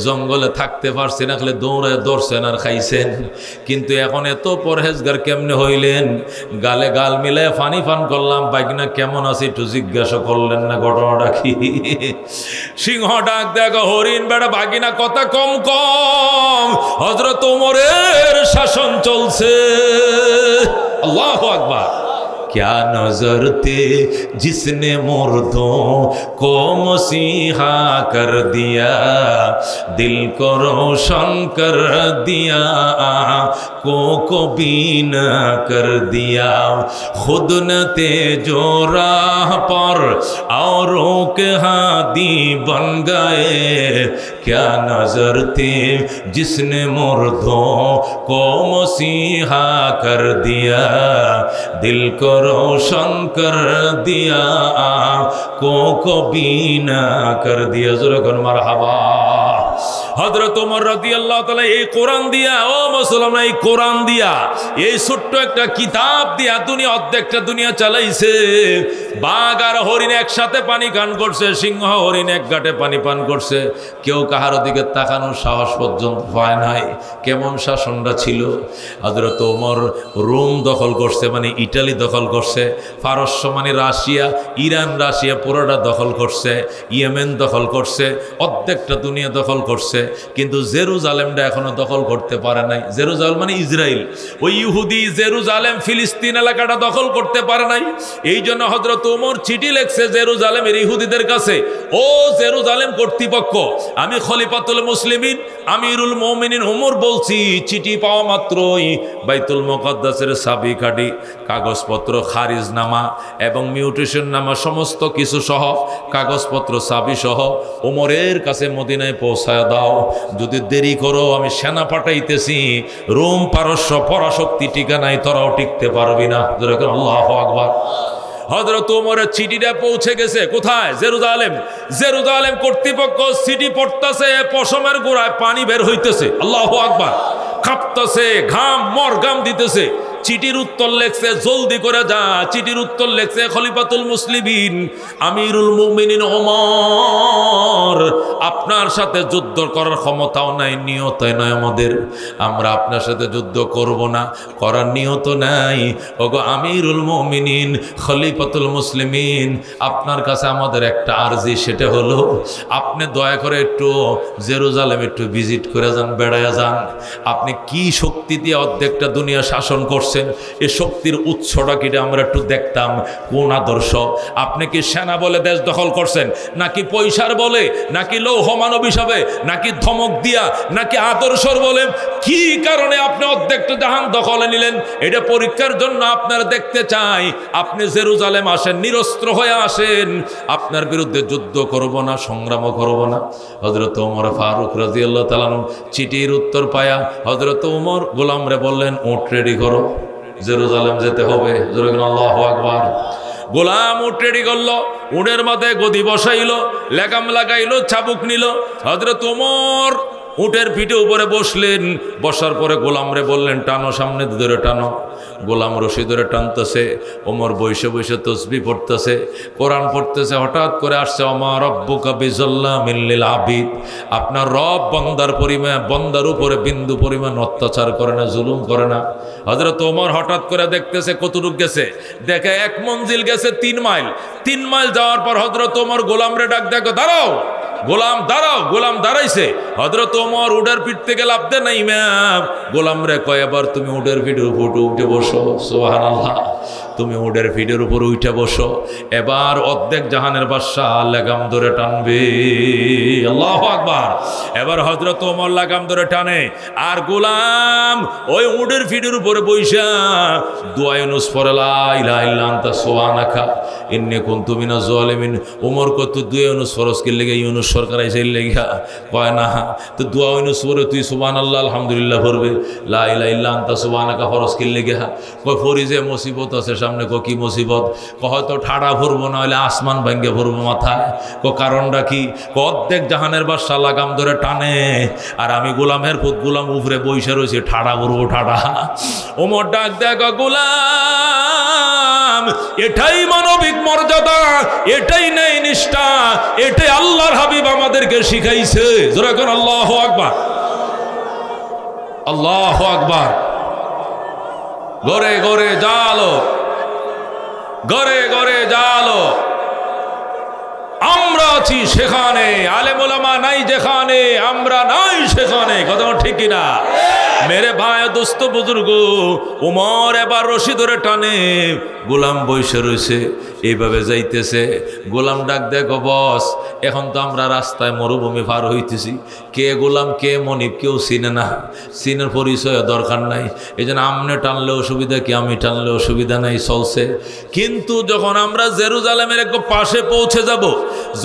জঙ্গলে থাকতে পারছি না, খালি দৌড়ে ধরছেন আর খাইছেন, কিন্তু এখন এত পরহেজগার কেমনে হইলেন? গালে গাল মিলে পানি পান করলাম, বাইকনা কেমন আছে একটু জিজ্ঞাসা করলেন না, ঘটনাটা কি? সিংহ ডাক দেখো হরিণ বেড়া বাগিনা কথা কম কম, হযরত ওমরের শাসন চলছে। अल्लाहु अकबर। क्या नजर थे जिसने मुर्दों को मसीहा कर दिया, दिल को रोशन कर दिया, को बीना कर दिया, खुद न थे जो राह पर औरों के हादी बन गए। क्या नजर थी जिसने मुर्दों को मसीहा कर दिया, दिल को रोशन कर दिया, को बीना कर दिया। ज़रूर मरहबा। হযরত ওমর রাদিয়াল্লাহু তাআলা এই কোরআন দিয়া, ও মুসলমান, এই কোরআন দিয়া, এই ছোট্ট একটা কিতাব দিয়া দুনিয়া অর্ধেকটা দুনিয়া চালাইছে। বাঘ আর হরিণ একসাথে পানি পান করছে, সিংহ হরিণ এক ঘাটে পানি পান করছে, কেউ কাহার দিকে তাকানোর সাহস পর্যন্ত পায় নাই। কেমন শাসনটা ছিল! হযরত ওমর রোম দখল করছে, মানে ইটালি দখল করছে, পারস্য মানে রাশিয়া, ইরান রাশিয়া পুরোটা দখল করছে, ইয়েমেন দখল করছে, অর্ধেকটা দুনিয়া দখল করছে, কিন্তু জেরুজালেমটা এখনো দখল করতে পারে নাই। জেরুজালেম মানে ইসরায়েল, ওই ইহুদি জেরুজালেম ফিলিস্তিন এলাকাটা দখল করতে পারে নাই। এই জন্য হযরত ওমর চিঠি লিখছে জেরুজালেমের ইহুদিদের কাছে, ও জেরুজালেম কর্তৃপক্ষ, আমি খলিফাতুল মুসলিমিন আমিরুল মুমিনিন ওমর বলছি, চিঠি পাওয়া মাত্রই বাইতুল মুকাদ্দাসের চাবি কাঠি, কাগজপত্র, খারিজনামা এবং মিউটেশন নামা সমস্ত কিছু সহ, কাগজপত্র চাবি সহ ওমরের কাছে মদিনায় পৌঁছায় দাও। যদি দেরি করো আমি সেনা পাঠাইতেছি, রোম পারস্য পরাশক্তি টিকা নাই, তোরাও টিকতে পারবি না। আল্লাহু আকবার। হযরত ওমরের চিঠিটা পৌঁছে গেছে কোথায়? জেরুজালেম। জেরুজালেম কর্তৃপক্ষ চিঠি পড়তেছে, পশমের গোড়ায় পানি বের হইতেছে। আল্লাহু আকবার। কাঁপতেছে, ঘাম মরগাম দিতেছে। চিঠির উত্তর লেখছে, জলদি করে যা। চিঠির উত্তর লেখছে, খলিফাতুল মুসলিমিন আমিরুল মুমিনিন ওমর, আপনার সাথে যুদ্ধ করার ক্ষমতাও নাই, নিয়ত নয় আমাদের, আমরা আপনার সাথে যুদ্ধ করব না, করার নিয়ত নাই। ওগো আমিরুল মুমিনিন খলিফাতুল মুসলিমিন, আপনার কাছে আমাদের একটা আরজি, সেটা হলো আপনি দয়া করে একটু জেরুজালেম একটু ভিজিট করে যান, বেড়ায়া যান। আপনি কি শক্তি দিয়ে অর্ধেকটা দুনিয়া শাসন করছেন, এই শক্তির উৎসটা কি আমরা একটু দেখতাম। কোন আদর্শ? আপনি কি সেনা বলে দেশ দখল করছেন, নাকি পয়সার বলে, নাকি লৌহ মানব হিসাবে, নাকি ধমক দিয়া, নাকি আদর্শর বলে? কি কারণে আপনি অর্ধেকটা জাহান দখলে নিলেন? এটা পরীক্ষার জন্য আপনারা দেখতে চাই। আপনি জেরুজালেম আসেন, নিরস্ত্র হয়ে আসেন, আপনার বিরুদ্ধে যুদ্ধ করব না, সংগ্রামও করব না। হযরত ওমর ফারুক রাদিয়াল্লাহু তাআলা চিঠির উত্তর পায়া হযরত ওমর গোলামরে বললেন, উট রেডি করো, জেরুজালেম যেতে হবে। আল্লাহু আকবার। গোলাম উট রেডি করলো, উটের মাথায় গদি বসাইলো, লেগাম লাগাইলো, চাবুক নিল। হযরত ওমর উটের পিঠে উপরে বসলেন। বসার পরে গোলামরে বললেন, টানো, সামনে ধরে টানো। গোলাম রশি ধরে টানতেছে, ওমর বসে বসে তসবিহ পড়তেছে, কোরআন পড়তেছে। হঠাৎ করে আসছে, ওমা রব্বুকা বিযাল্লামিল লিল আবিদ, আপনার রব বন্দার উপরে বিন্দু পরিমাণ অত্যাচার করে না, জুলুম করে না। হযরত ওমর হঠাৎ করে দেখতেছে কতটুক গেছে, দেখে 1 মঞ্জিল গেছে 3 মাইল। 3 মাইল যাওয়ার পর হযরত ওমর গোলামরে ডাক দেখো, দাঁড়াও। গোলাম দাঁড়াও, গোলাম দাঁড়াইছে। হযরত ওমর উটের পিঠ থেকে লাফ দেন না ইমাম, গোলাম রে কয় এবার তুমি উটের পিঠের উপর উঠে বসো। সুবহানাল্লাহ, তুমি উটের পিঠের উপর উঠে বসো। এবার অর্ধেক জাহানের বাদশাহ লাগাম ধরে টানবে। আল্লাহু আকবার। এবার হযরত ওমর লাগাম ধরে টানে, আর গোলাম ওই উটের পিঠের উপরে বইসা দোয়া ইউনুস পড়ে, লা ইলাহা ইল্লা আনতা সুবহানাকা ইন্নী কুনতু মিনাজ জালিমিন। ওমর কত দোয়া ইউনুস ফরজ কি লেগে, ইউনুস সরকার আইছে লেগা, কয় না তো দোয়া ইউনুস পড়ে তুই সুবহানাল্লাহ আলহামদুলিল্লাহ পড়বে, লা ইলাহা ইল্লা আনতা সুবহানাকা ফরজ কি লেগে। কয় ফরি যে মুসিবত আছে সামনে। কো কি মুসিবত? ক হয়তো ঠাড়া ভরবো, না হলে আসমান ভাঙ্গে ভরবো মাথায়। কো কারণটা কি? অর্ধেক জাহানের বাদশা লাগাম ধরে টানে, আর আমি গোলামের পুত গোলাম উপরে বইসা রয়েছে, ঠাড়া ভরবো ঠাড়া। ওমর ডাক দেখ, গোলাম এটাই মানবিক মর্যাদা, এটাই নেই নিষ্ঠা, এটাই আল্লাহর হাবিব আমাদেরকে শিখাইছে। জোরে কোন আল্লাহু আকবার, আল্লাহু আকবার। ঘরে ঘরে জালো, ঘরে ঘরে জালো। আমরা আছি সেখানে, আলেম ওলামা নাই যেখানে, আমরা নাই সেখানে। কথা ঠিক কিনা? মেরে ভাই দোস্ত বুজুর্গ, ওমর এবার রশি ধরে টানে, গোলাম বসে রয়েছে, এইভাবে যাইতেছে। গোলাম ডাক দেখো, বস এখন তো আমরা রাস্তায় মরুভূমি পার হইতেছি, কে গোলাম কে মনিব কেউ চিনে না, চিনের পরিচয় দরকার নাই। এই জন্য আমনে টানলে অসুবিধা কি, আমি টানলে অসুবিধা নাই, চলছে। কিন্তু যখন আমরা জেরুজালেমের এক পাশে পৌঁছে যাব,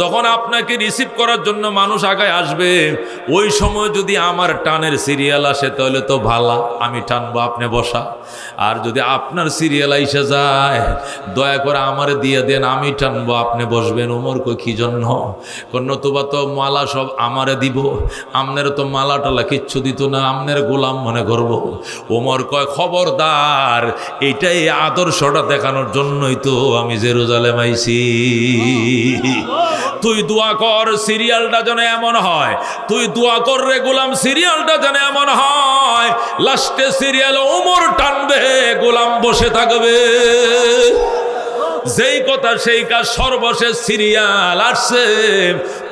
যখন আপনাকে রিসিভ করার জন্য মানুষ আগায় আসবে, ওই সময় যদি আমার টানের সিরিয়াল আসে তাহলে তো ভালা, আমি টানবো, আপনি বসা। আর যদি আপনার সিরিয়াল আইসা যায়, দয়া করে আমারে দিয়ে দেন, আমি টানবো, আপনি বসবেন। ওমর কই কি জন্য? নতুবা তো মালা সব আমারে দিব, আমনের তো মালা টালা কিচ্ছু দিত না, আমনের গোলাম মনে করব। ওমর কয় খবরদার, এইটাই আদর্শটা দেখানোর জন্যই তো আমি জেরুজালেম আইছি। তুই দোয়া কর সিরিয়ালটা যেন এমন হয়, তুই দোয়া কর রে গোলাম সিরিয়ালটা যেন এমন হয়, লাস্টে সিরিয়াল ওমর টানবে, গোলাম বসে থাকবে। যেই কথা সেই কাজ, সর্বশেষ সিরিয়াল আসছে,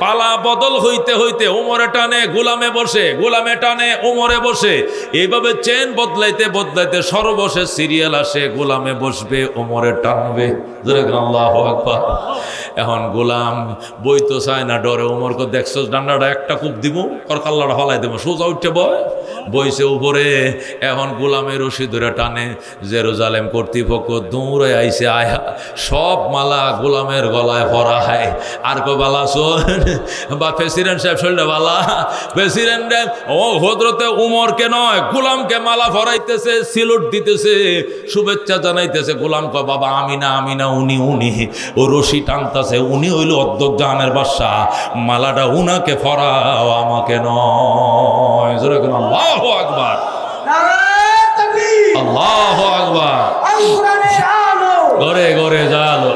পালা বদল হইতে হইতে ওমরে টানে গোলামে বসে, গোলামে টানে ওমরে বসে, এইভাবে চেন বদলাইতে বদলাইতে সর্বশেষ সিরিয়াল আসে, গোলামে বসবে ওমরে টানবে। আল্লাহু আকবার। এখন গোলাম বই তো চায় না, ডরে। ওমরকে দেখছো ডান্ডাটা একটা কূপ দিব, কর কাল্লাটা হলাই দেবো, সোজা উঠে বয়, বইছে উপরে। এখন গোলামের রশি ধরে টানে, জেরুজালেম কর্তৃপক্ষ দৌড়ে আইসে, আয়া সব মালা গোলামের গলায় পরা হয়। আর কো বালা শোন বা প্রেসিডেন্ট সাহেব শরীরটা বালা, প্রেসিডেন্ট ও হযরতে উমরকে নয় গোলামকে মালা পরাইতেছে, সিলুট দিতেছে, শুভেচ্ছা জানাইতেছে। গোলাম কয় বাবা আমি না, আমি না, উনি উনি। ও রশি টানতেছে, উনি হইল অর্ধেক জাহানের বাদশাহ, মালাটা উনাকে পরাও, আমাকে নয়। জোরে কোন আল্লাহু আকবার, আল্লাহু আকবার। ঘরে ঘরে জালো,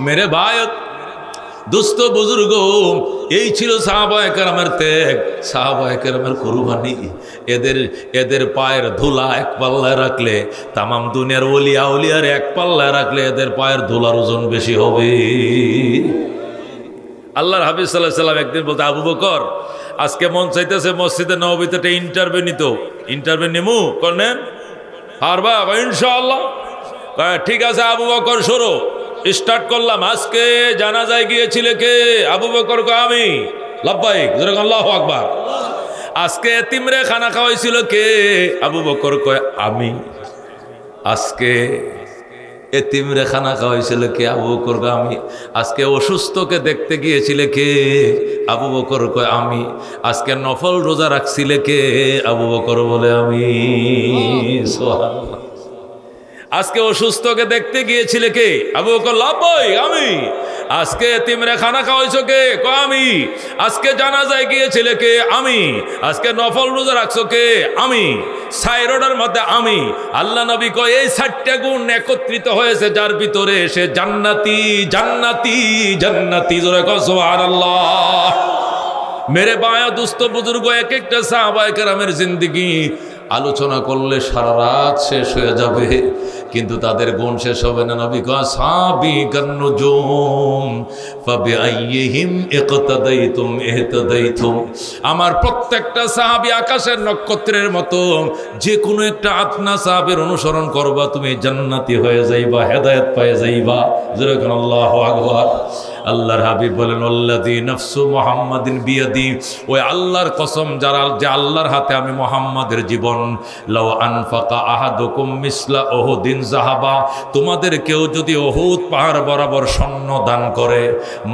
মেরে ভাই দুস্থ বুজুর্গ, এই ছিল সাহাবায়ে কেরামের ত্যাগ, সাহাবায়ে কেরামের কুরবানি। এদের পায়ের ধুলা এক পাল্লায় রাখলে, তামাম দুনিয়ার ওলিয়া উলিয়ার এক পাল্লায় রাখলে এদের পায়ের ধুলার ওজন বেশি হবে। আল্লাহর হাবিব সাল্লাল্লাহু আলাইহি সাল্লাম একদিন বলতে, আবু বকর আজকে মন চাইতেছে মসজিদে নববীতে একটা ইন্টারভিউ নিত, ইন্টারভিউ নিমু করেন পারবা? ইনশাআল্লাহ। ঠিক আছে আবু বকর শুরু, স্টার্ট করলাম। আজকে জানাজায় গিয়েছিলে কে? আবু বকর কয় আমি। লাব্বাইক, আল্লাহু আকবার। আজকে এতিমরে খানা খাওয়াইছিল কে? আবু বকর কয় আমি। আজকে এতিমরে খানা খাওয়াইছিল কে? আবু বকর কয় আমি। আজকে অসুস্থকে দেখতে গিয়েছিলে কে? আবু বকর কয় আমি। আজকে নফল রোজা রাখছিলে কে? আবু বকর বলে আমি। সুবহানাল্লাহ। আজকে অসুস্থকে দেখতে গিয়েছিলে কে? আবু বকর লাব্বাইক আমি। আজকে এতিমরে খানা খাওয়াইছো কে? কয় আমি। আজকে জানাজায় গিয়েছিলে কে? আমি। আজকে নফল রোজা রাখছো কে? আমি। সাইরোডার মধ্যে আমি। আল্লাহ নবী কয় এই 4টা গুণ একত্রিত হয়েছে যার ভিতরে, সে জান্নাতি জান্নাতি জান্নাতি। জোরে কও সুবহানাল্লাহ। মেরে বায়া দুস্থ বুজুর্গ, এক একটা সাহাবায়ে কেরামের জিন্দেগি আলোচনা করলে সারা রাত শেষ হয়ে যাবে, কিন্তু তাদের গুণ শেষ হবে না। নবী কয় সাবিকান নুজুম ফাবিআইয়িহিম ইকতাদাইতুম ইহতাদাইতুম। আমার প্রত্যেকটা সাহাবী আকাশের নক্ষত্রের মতো, যে কোনো একটা আতনা সাহাবীর অনুসরণ করবা তুমি জান্নাতি হয়ে যাইবা, হেদায়েত পেয়ে যাইবা। যেরকম আল্লাহু আকবার। আল্লাহর হাবিব বলেন আল্লাযী নাফসু মুহাম্মাদিন বিয়াদি, ওই আল্লাহর কসম যারা, যে আল্লাহর হাতে আমি মুহাম্মাদের জীবন, লাউ আনফাকা আহাদুকুম মিসলা উহুদিন যাহাবা, তোমাদের কেউ যদি উহুদ পাহাড় বরাবর স্বর্ণ দান করে,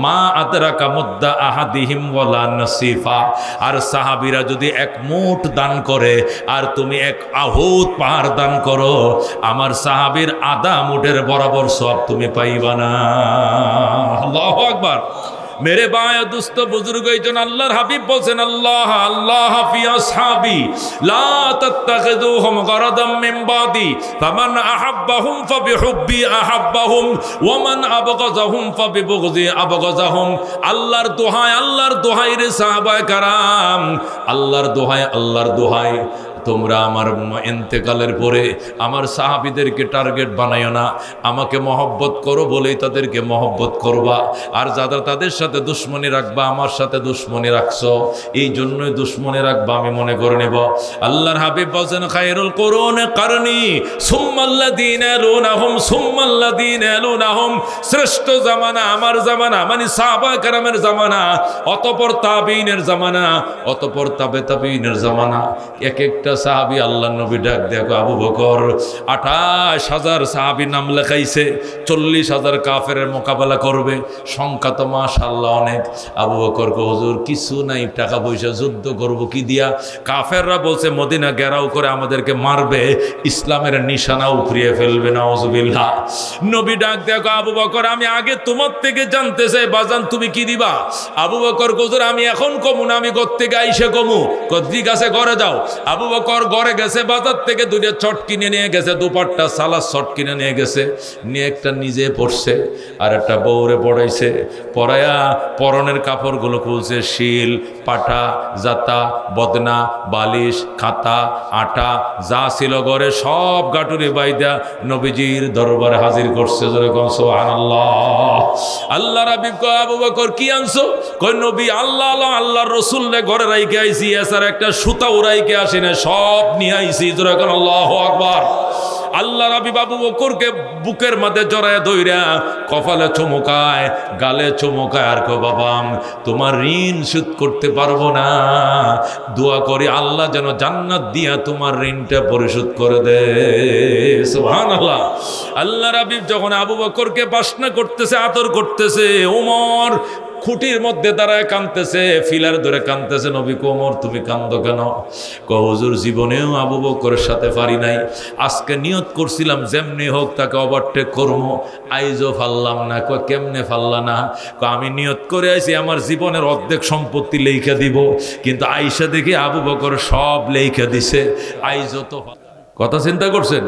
মা আদরাকা মুদ্দা আহাদিহিম ওয়ালা নাসিফা, আর সাহাবীরা যদি এক মুঠ দান করে আর তুমি এক উহুদ পাহাড় দান করো, আমার সাহাবীর আধা মুঠের বরাবর সওয়াব তুমি পাইবা না। আল্লাহু আকবার। মেরে বায়া দুস্থ বুজুর্গ, এই জন্য আল্লাহর হাবিব বলছেন আল্লাহ আল্লাহ ফি আসহাবি লা তাত্তাখিযুহুম গারাদাম মিন বাদি, ফামান আহাব্বাহুম ফাবিহুব্বি আহাব্বাহুম ওয়া মান আবগাযাহুম ফাবিবুগযি আবগাযাহুম। আল্লাহর দোহাই, আল্লাহর দোহাই রে সাহাবায়ে কারাম, আল্লাহর দোহাই, আল্লাহর দোহাই, তোমরা আমার ইন্তেকালের পরে আমার সাহাবীদেরকে টার্গেট বানাইও না। আমাকে মহব্বত করো বলেই তাদেরকে মহব্বত করবা, আর যারা তাদের সাথে দুশ্মনী রাখবা, আমার সাথে দুশ্মনী রাখছো, এই জন্যই দুশ্মনী রাখবা আমি মনে করে নেব। আল্লাহর হাবিব বলেন খায়রুল কুরুন কারনি সুম্মাল্লাযীনা ইয়ালুনাহুম সুম্মাল্লাযীনা ইয়ালুনাহুম, শ্রেষ্ঠ জামানা আমার জামানা, মানে সাহাবায়ে কেরামের জামানা, অতঃপর তাবিঈনের জামানা, অতঃপর তাবে তাবিঈনের জামানা। এক একটা সাহাবী আল্লাহর নবী ডাক দেখো, আবু বকর ২৮,০০০ সাহাবী নাম লেখাইছে, ৪০,০০০ কাফেরের মোকাবেলা করবে, সংখ্যা তো মাশাআল্লাহ অনেক। আবু বকর কো হুজুর কিছু নাই, টাকা পয়সা, যুদ্ধ করব কি দিয়া? কাফেররা বলছে মদিনা ঘেরাও করে আমাদেরকে মারবে, ইসলামের নিশানা উফরিয়ে ফেলবে, নাউজুবিল্লাহ। নবী ডাক দেখো, আবু বকর আমি আগে তোমার থেকে জানতে চাই বাজান তুমি কি দিবা? আবু বকর কো হুজুর আমি এখন কমু না, আমি ঘর থেকে আইসে কমু। ঠিক আছে ঘরে যাও। আবু বকর ঘরে গেছে, বাজার থেকে দুইটা চট কিনে নিয়ে গেছে, দুপাট্টা সালাদ চট কিনে নিয়ে গেছে, নিয়ে একটা নিজে পড়ছে আর একটা বউরে পড়াইছে। পড়াইয়া পরনের কাপড়গুলো খুলছে, শিল, পাটা, জাতা, বদনা, বালিশ, খাতা, আটা যা ছিল ঘরে সব গাটুরি বাইদা নবীজির দরবারে হাজির করছে। যেরকম সুবহানাল্লাহ। আল্লাহর হাবিব কয় আবু বকর কি আনছো? কই নবী আল্লাহ আল্লাহর রাসূলকে ঘরে রাইখে আইছি, এছাড়া একটা সুতা উড়াইকে আসি না, সব নিয়ে আইছি। যেরকম আল্লাহু আকবার। আল্লাহ হাবিব আবু বকরকে বুকের মধ্যে জড়ায় ধইরা কপালে চুমুকায়, গালে চুমুকায়, আর কো বাবা তোমার ঋণ শোধ করতে পারবো না, দোয়া করি আল্লাহ যেন জান্নাত দিয়া তোমার ঋণটা পরিশোধ করে দে। সুবহানাল্লাহ। আল্লাহর হাবিব যখন আবু বকরকে বাসনা করতেছে, আদর করতেছে, ওমর খুঁটির মধ্যে দাঁড়ায় কাঁদতেছে, ফিলার ধরে কাঁদতেছে। নবী কো ওমর তুমি কান্দো কেন? কো হুজুর জীবনেও আবু বকরের সাথে পারি নাই, আজকে নিয়ত করছিলাম যেমনি হোক তাকে ওভারটেক করবো, আইজও ফাললাম না। কো কেমনে ফাললা না? কো আমি নিয়ত করে আইছি আমার জীবনের অর্ধেক সম্পত্তি লেখা দিব, কিন্তু আইসা দেখি আবু বকর সব লেখা দিছে, আইজও তো। কথা চিন্তা করছেন?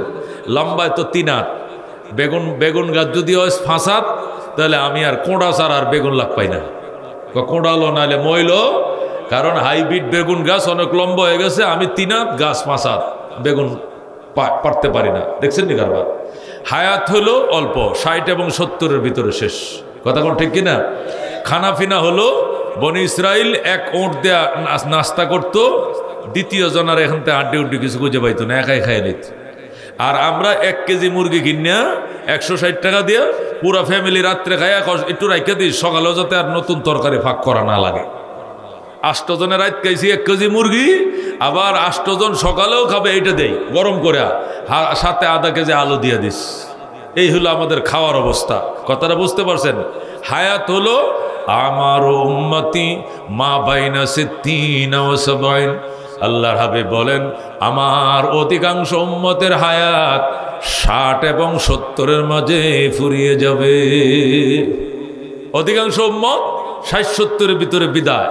লম্বায় তো ৩ হাত, বেগুন গাছ যদি হয় ৫ হাত, তাহলে আমি আর কোঁড়া ছাড়া আর বেগুন লাগ পাই না। কোঁড়ালো নাহলে মইল, কারণ হাইব্রিড বেগুন গাছ অনেক লম্বা হয়ে গেছে, আমি ৩ হাত, গাছ ৫ হাত, বেগুন পারতে পারি না। দেখছেন নি কারবার? হায়াত হলো অল্প, ৬০ এবং ৭০-এর ভিতরে শেষ। কথা কোন ঠিক কিনা? খানাফিনা হলো বনি ইসরাইল এক ওঁট দেয়া নাস্তা করতো, দ্বিতীয় জনের এখান থেকে আড্ডি উড্ডি কিছু খুঁজে পাইতো না, একাই খাইয়ে নিত। আর আমরা ১ কেজি মুরগি কিনিয়া ১৬০ টাকা দিয়ে পুরা ফ্যামিলি রাত্রে খাইয়া একটু রাইখে দিই, সকালেও যাতে আর নতুন তরকারি ফাঁক করা না লাগে। ৮ জনের রাত খাইছি ১ কেজি মুরগি, আবার ৮ জন সকালেও খাবে, এইটা দেই গরম করে, সাথে আধা কেজি আলু দিয়ে দিস। এই হলো আমাদের খাওয়ার অবস্থা। কথাটা বুঝতে পারছেন? হায়াত হলো আমার উম্মতি মা বাইনা সিত্তিনা ওয়া সাবঈন। আল্লাহর হাবিব বলেন আমার অধিকাংশ উম্মতের হায়াত ৬০ এবং ৭০-এর মাঝে ফুরিয়ে যাবে। অধিকাংশ উম্মত ৬০-৭০-এর ভিতরে বিদায়।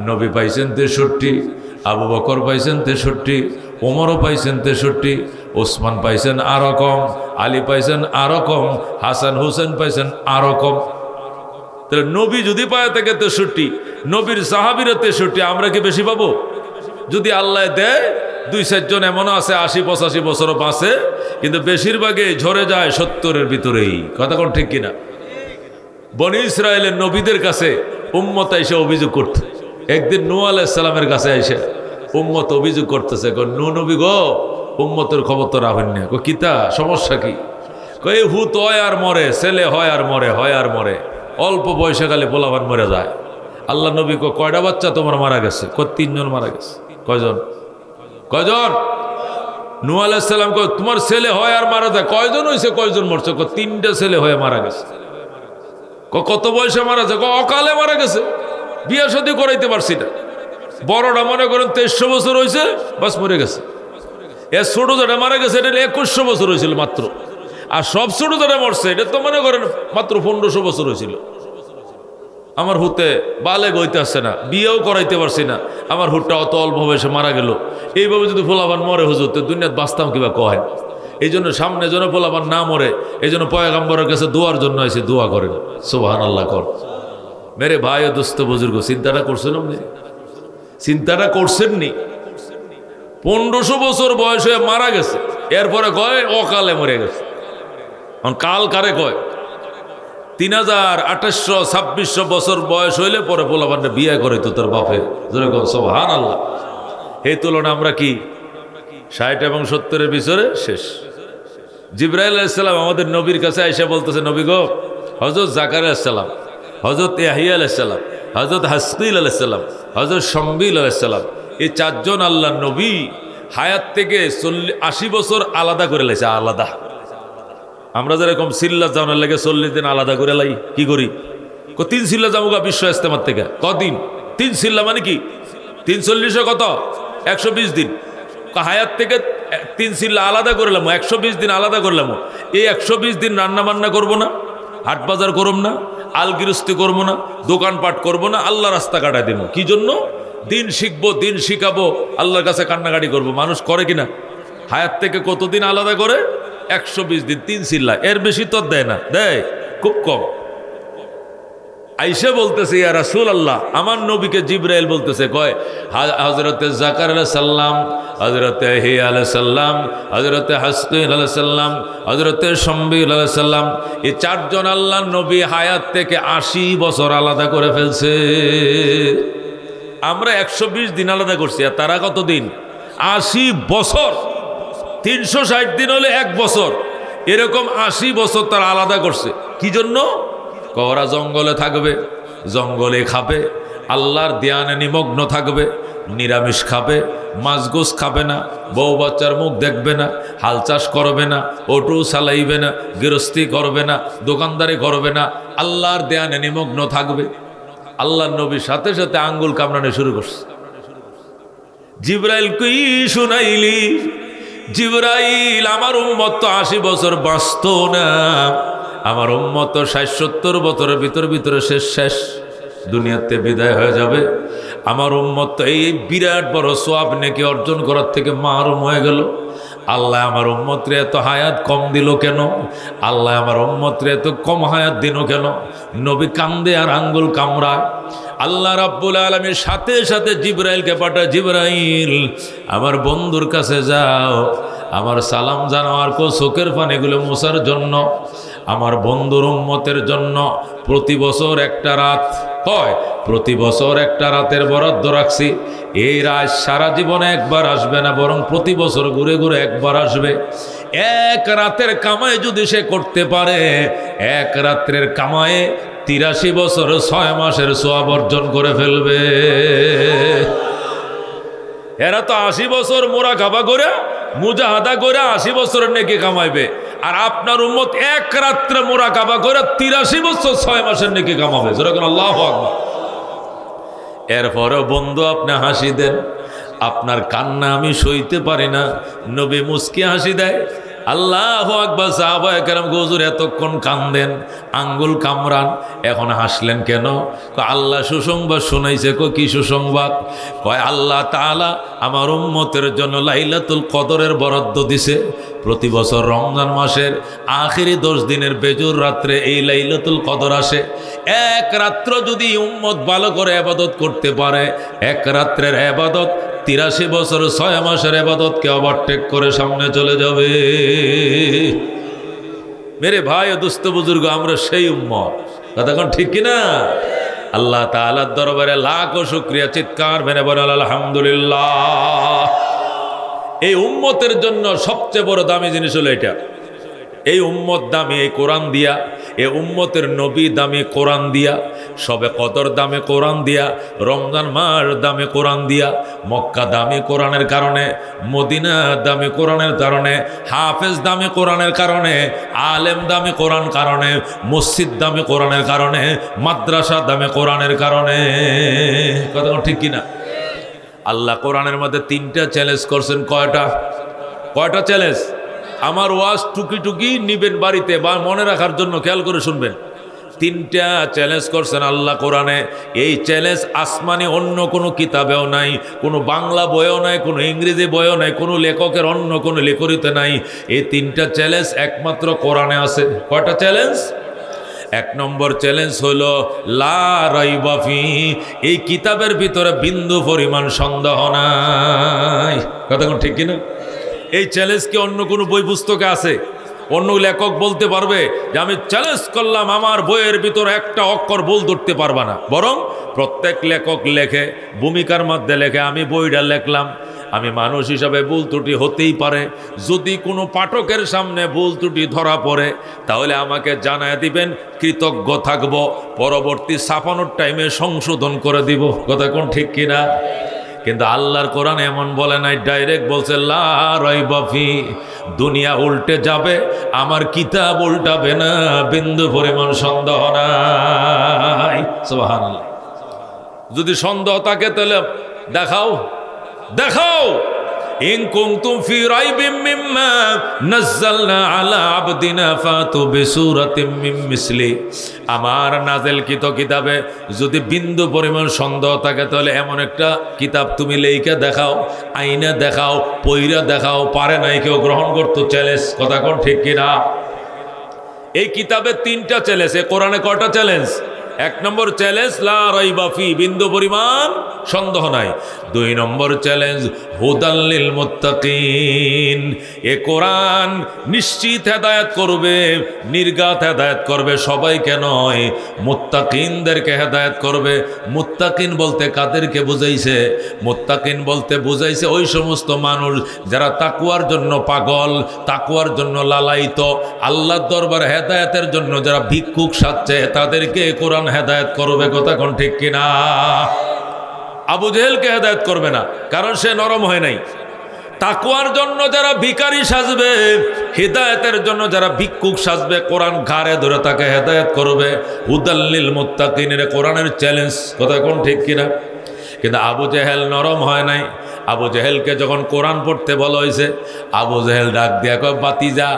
নবী পাইছেন ৬৩, আবু বকর পাইছেন ৬৩, ওমরও পাইছেন ৬৩, ওসমান পাইছেন আরো কম, আলী পাইছেন আরো কম, হাসান হুসেন পাইছেন আরো কম। তাহলে নবী যদি পায় থাকে ৬৩, নবীর সাহাবীরা ৬৩, আমরা কি বেশি পাবো? যদি আল্লাহ দেয় 2-4 জন এমনও আছে 80-85 বছরও বাঁচে, কিন্তু বেশিরভাগই ঝরে যায় 70-এর ভিতরেই। কথা কোন ঠিক কিনা? বনি ইসরায়েলের নবীদের কাছে উম্মত এসে অভিযোগ করত। একদিন নূহ আলাইহিস সালামের কাছে এসে উম্মত অভিযোগ করতেছে, নূহ নবী গো, উম্মতের খবর তো রাখেন না। কিতা সমস্যা কি? কই হুত হয় আর মরে, ছেলে হয় আর মরে, হয় আর মরে, অল্প বয়সে কালে পোলাপান মরে যায়। আল্লাহ নবী কয়টা বাচ্চা তোমার মারা গেছে? 3 জন মারা গেছে। কয়জন? নূহ আলাইহিস সালাম কয় তোমার ছেলে হয় আর মারা যায়। কয়জন হয়েছে? কয়জন মরছে? 3টা ছেলে হয়ে মারা গেছে। কত বয়সে মারা যায়? অকালে মারা গেছে, বিয়ে শাদী করাইতে পারছি না। বড়টা মনে করেন 2300 বছর হয়েছে, বাস মরে গেছে। এর ছোট যেটা মারা গেছে এটা 2100 বছর হয়েছিল মাত্র। আর সব ছোট যেটা মরছে এটা তো মনে করেন মাত্র 1500 বছর হয়েছিল। আমার হুতে বালেগ হইতে আসছে না, বিয়েও করাইতে পারছি না, আমার হুটটা অত অল্প বয়সে মারা গেল। এইভাবে যদি পোলাপান মরে হুজুর, তো দুনিয়াত বাঁচতাম কিবা কয়। এই জন্য সামনে যেন পোলাপান না মরে, এই জন্য পয়গাম্বরের কাছে দোয়ার জন্য এসে দোয়া করেন, সুবহানাল্লাহ কর। মেরে ভাই ও দোস্ত বুজুর্গ, চিন্তাটা করছেন আপনি? চিন্তাটা করছেননি? 1500 বছর বয়স হয়ে মারা গেছে, এরপরে কয় অকালে মরে গেছে। কাল কারে কয়? 3800-2600 বছর বয়স হইলে পরে পোলাপানটা বিয়ে করে তো তার বাপে। যেরকম সুবহানাল্লাহ। এই তুলনা আমরা কি 60 এবং 70-এর ভিতরে শেষ। জিবরাইল আলাইহিস সালাম আমাদের নবীর কাছে আইসা বলতেছে, নবী গো, হযরত জাকারিয়া আলাইহিস সালাম, হযরত ইয়াহইয়া আলাইহিস সালাম, হযরত হাসকিল আলাইহিস সালাম, হযরত শম্বিল আলাইহিস সালাম, এই 4 জন আল্লাহর নবী হায়াত থেকে 80 বছর আলাদা করে লাইছে। আলাদা আমরা যেরকম সিল্লা জানার লাগে 40 দিন আলাদা করে লাই, কি করি? 3 সিল্লা জামুগা বিশ্ব ইস্তেমার থেকে। কদিন? 3 সিল্লা মানে কি? 3 40 কত? 120 দিন। হায়াত থেকে 3 সিল্লা আলাদা করলাম, 120 দিন আলাদা করলাম। এই 120 দিন রান্না বান্না করবো না, হাট বাজার করব না, আলগিরস্তি করবো না, দোকানপাট করবো না, আল্লাহ রাস্তা কাটাই দেবো। কি জন্য? দিন শিখবো, দিন শিখাবো, আল্লাহর কাছে কান্নাকাটি করবো। মানুষ করে কিনা? হায়াত থেকে কতদিন আলাদা করে? 120 দিন। 3 সিল্লা, এর বেশি তো দেয় না, দেয় খুব কম। আইসা বলতেছে, ইয়া রাসূলুল্লাহ, আমার নবীকে জিবরাইল বলতেছে, কয় হযরতে জাকারিয়া আলাইহিস সালাম, হযরতে ইয়াহইয়া আলাইহিস সালাম, হযরতে হাসকিল আলাইহিস সালাম, হযরতে শম্বিল আলাইহিস সালাম, এই 4 জন আল্লাহর নবী হায়াত থেকে 80 বছর আলাদা করে ফেলছে। আমরা 120 দিন আলাদা করছি, আর তারা কত দিন? 80 বছর। 360 দিন হলে 1 বছর, এরকম 80 বছর তারা আলাদা করছে। কি জন্য? ওরা জঙ্গলে থাকবে, জঙ্গলে খাবে, আল্লাহর ধ্যানে নিমগ্ন থাকবে, নিরামিষ খাবে, মাছগোস খাবে না, বউ বাচ্চার মুখ দেখবে না, হাল চাষ করবে না, অটো চালাইবে না, গৃহস্থী করবে না, দোকানদারি করবে না, আল্লাহর ধ্যানে নিমগ্ন থাকবে। আল্লাহর নবীর সাথে সাথে আঙ্গুল কামড়ানো শুরু করছে। জিবরাইল কি শুনাইলি? জিবরাইল, আমার উম্মত তো 80 বছর বাঁচত না, আমার উম্মত তো 60-70 বছরের ভিতরে শেষ দুনিয়াতে বিদায় হয়ে যাবে। আমার উম্মত তো এই বিরাট বড় সওয়াব নেকি অর্জন করার থেকে মাহরুম হয়ে গেল। আল্লাহ আমার উম্মতরে এত হায়াত কম দিল কেন? আল্লাহ আমার উম্মতরে এত কম হায়াত দিল কেন? নবী কান্দে আর আঙ্গুল কামড়ায়। আল্লাহ রাব্বুল আলামিন সাথে সাথে জিবরাইলকে পাঠায়, জিবরাইল, আমার বন্ধুর কাছে যাও, আমার সালাম জানাও, আর চোখের পানিগুলো মোছার জন্য আমার বন্ধুর উম্মতের জন্য প্রতি বছর একটা রাত হয়, প্রতি বছর একটা রাতের বরাদ্দ রাখছি। এই রাত সারা জীবনে একবার আসবে না, বরং প্রতি বছর ঘুরে ঘুরে একবার আসবে। এক রাতের কামাই যদি সে করতে পারে, এক রাত্রের কামায়ে 83 বছর 6 মাসের সওয়াব অর্জন করে ফেলবে। এরা তো 80 বছর মোরা খাবা করে, মুজাহাদা করে 80 বছরের নেকি কামাইবে, আর আপনার উম্মত এক রাত্রে মোরা কাবা করে 83 বছর 6 মাসের নেকি কামাবে। যেরকম আল্লাহু আকবার। এরপরেও বন্ধু আপনি হাসি দেন, আপনার কান্না আমি সইতে পারি না। নবী মুস্কি হাসি দেয়। আল্লাহু আকবার। সাহাবায়ে কেরাম, হুজুর এতক্ষণ কান্দেন, আঙ্গুল কামড়ান, এখন হাসলেন কেন? আল্লাহ সুসংবাদ শোনাইছে। কি সুসংবাদ? কয় আল্লাহ তাআলা আমার উম্মতের জন্য লাইলাতুল কদরের বরাদ্দ দিছে। প্রতি বছর রমজান মাসের আখেরি 10 দিনের বেজুর রাত্রে এই লাইলাতুল কদর আসে। এক রাত্র যদি উম্মত ভালো করে ইবাদত করতে পারে, এক রাত্রের ইবাদত 83 বছর 6 মাসের ইবাদতকে ওভারটেক করে সামনে চলে যাবে। মেরে ভাই ও দোস্ত বুজুর্গ, আমরা সেই উম্মত, কথা কোন ঠিক কিনা? আল্লাহ তাআলার দরবারে লাখো শুকরিয়া, চিৎকার মেরে বলেন আলহামদুলিল্লাহ। এই উম্মতের জন্য সবচেয়ে বড় দামি জিনিস হলো এটা। এই উম্মত দামি এই কোরআন দিয়া, এই উম্মতের নবী দামি কোরআন দিয়া, সবে কদর দামে কোরআন দিয়া, রমজান মাস দামে কোরআন দিয়া, মক্কা দামি কোরআনের কারণে, মদিনা দামি কোরআনের কারণে, হাফেজ দামি কোরআনের কারণে, আলেম দামি কোরআন কারণে, মসজিদ দামি কোরআনের কারণে, মাদ্রাসা দামে কোরআনের কারণে। কথা ঠিক কিনা? আল্লাহ কোরআনের মধ্যে 3টা চ্যালেঞ্জ করছেন। কয়টা চ্যালেঞ্জ? আমার ওয়াজ টুকি টুকি নিবেন বাড়িতে, বা মনে রাখার জন্য খেয়াল করে শুনবেন। 3টা চ্যালেঞ্জ করছেন আল্লাহ কোরআনে। এই চ্যালেঞ্জ আসমানে অন্য কোনো কিতাবেও নাই, কোনো বাংলা বইও নাই, কোনো ইংরেজি বইও নাই, কোনো লেখকের অন্য কোনো লেখরিতে নাই। এই 3টা চ্যালেঞ্জ একমাত্র কোরআনে আছে। কয়টা চ্যালেঞ্জ? 1 নম্বর চ্যালেঞ্জ হলো লা রাইবা ফি, এই কিতাবের ভিতরে বিন্দু পরিমাণ সন্দেহ নাই। কথা ঠিক কিনা? এই চ্যালেঞ্জ কি অন্য কোনো বই পুস্তকে আছে? অন্য লেখক বলতে পারবে যে আমি চ্যালেঞ্জ করলাম আমার বইয়ের ভিতরে একটা অক্ষর ভুল ধরতে পারবা না? বরং প্রত্যেক লেখক লেখে, ভূমিকার মধ্যে লেখে আমি বইটা লেখলাম, আমি মানুষ হিসাবে ভুল ত্রুটি হতেই পারে। যদি কোনো পাঠকের সামনে ভুল ত্রুটি ধরা পড়ে তাহলে আমাকে জানায় দিবেন, কৃতজ্ঞ থাকব, পরবর্তী ছাপানোর টাইমে সংশোধন করে দিব। কথা কোন ঠিক কিনা? কিন্তু আল্লাহর কোরআন এমন বলে নাই, ডাইরেক্ট বলছে লা রাইবা ফি, দুনিয়া উল্টে যাবে, আমার কিতাব উল্টাবে না, বিন্দু পরিমাণ সন্দেহ নাই। সুবহানাল্লাহ। যদি সন্দেহ থাকে তাহলে দেখাও। ইন কুনতুম ফি রাইবিম মিম্মা নাযালনা আলা আবদিনা ফাতু বিসূরাতিম মিন মিসলি, আমার নাযিলকৃত কিতাবে যদি বিন্দু পরিমাণ সন্দেহ থাকে তাহলে এমন একটা কিতাব তুমি লেখা দেখাও, আইনা দেখাও, পইরা দেখাও। পারে নাই কেউ গ্রহণ করতে চ্যালেঞ্জ। কথা কোন ঠিক কিনা? এই কিতাবে 3টা চ্যালেঞ্জ। এই কোরআনে কয়টা চ্যালেঞ্জ? 1 নম্বর চ্যালেঞ্জ লা রাইবা ফি, বিন্দু পরিমাণ সন্দেহ নাই। 2 নম্বর চ্যালেঞ্জ হুদাল লিল মুত্তাকিন, এ কোরআন নিশ্চিত হেদায়েত করবে, নির্ঘাত হেদায়েত করবে, সবাইকে নয়, মুত্তাকিনদেরকে হেদায়েত করবে। মুত্তাকিন বলতে কাদেরকে বুঝাইছে? মুত্তাকিন বলতে বুঝাইছে ওই সমস্ত মানুষ যারা তাকওয়ার জন্য পাগল, তাকওয়ার জন্য লালায়িত, আল্লাহর দরবারে হেদায়েতের জন্য যারা ভিক্ষুক সাজছে, তাদেরকে কোরআন হেদায়েত করবে। কথা কোন ঠিক কিনা? আবু জেহেলকে হেদায়েত করবে না, কারণ সে নরম হয় নাই। তাকওয়ার জন্য যারা ভিখারি সাজবে, হিদায়াতের জন্য যারা ভিক্ষুক সাজবে, কোরআন ঘাড়ে ধরে তাকে হেদায়েত করবে। হুদাল লিল মুত্তাকিনের কোরআনের চ্যালেঞ্জ। কথা কোন ঠিক কিনা? কিন্তু আবু জেহেল নরম হয় নাই। আবু জেহেলকে যখন কোরআন পড়তে বলা হয়েছে, আবু জেহেল ডাক দিয়া কয়, বাতিজা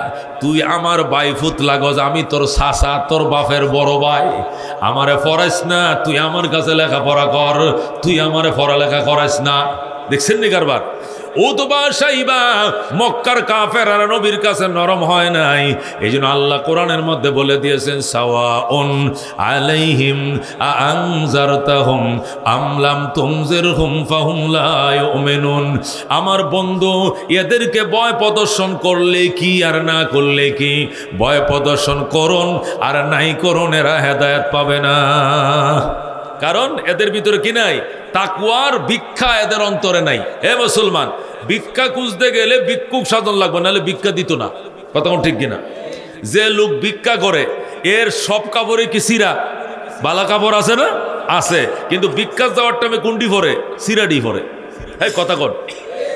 তুই আমার বাইফুত লাগজ, আমি তোর চাচা, তোর বাপের বড় ভাই, আমারে পড়াইস না, তুই আমার কাছে লেখাপড়া কর, তুই আমারে পড়ালেখা করাইস না। দেখছেন নি কারবার? উতবা সাইবা মক্কার কাফেররা নবীর কাছে নরম হয় নাই। এই জন্য আল্লাহ কোরআনের মধ্যে বলে দিয়েছেন সাওয়াউন আলাইহিম আনজারতাহুম আম লাম তুনজিরহুম ফাহুম লা ইউমিনুন। আমার বন্ধু, এদেরকে ভয় প্রদর্শন করলে কি আর না করলে কি, ভয় প্রদর্শন করুন আর নাই করুন, এরা হেদায়েত পাবে না। কারণ এদের ভিতরে কি নাই? তাকওয়ার ভিক্ষা এদের অন্তরে নাই। হে মুসলমান, ভিক্ষা খুঁজতে গেলে ভিক্ষুক সাধন লাগবে, নাহলে ভিক্ষা দিত না। কথা ঠিক কিনা? যে লোক ভিক্ষা করে এর সব কাপড়ে কি সিরা? বালা কাপড় আছে না? আছে, কিন্তু ভিক্ষা দেওয়ার টাইমে কুন্ডি ভরে, সিরাডি ভরে। হ্যাঁ কথা কর।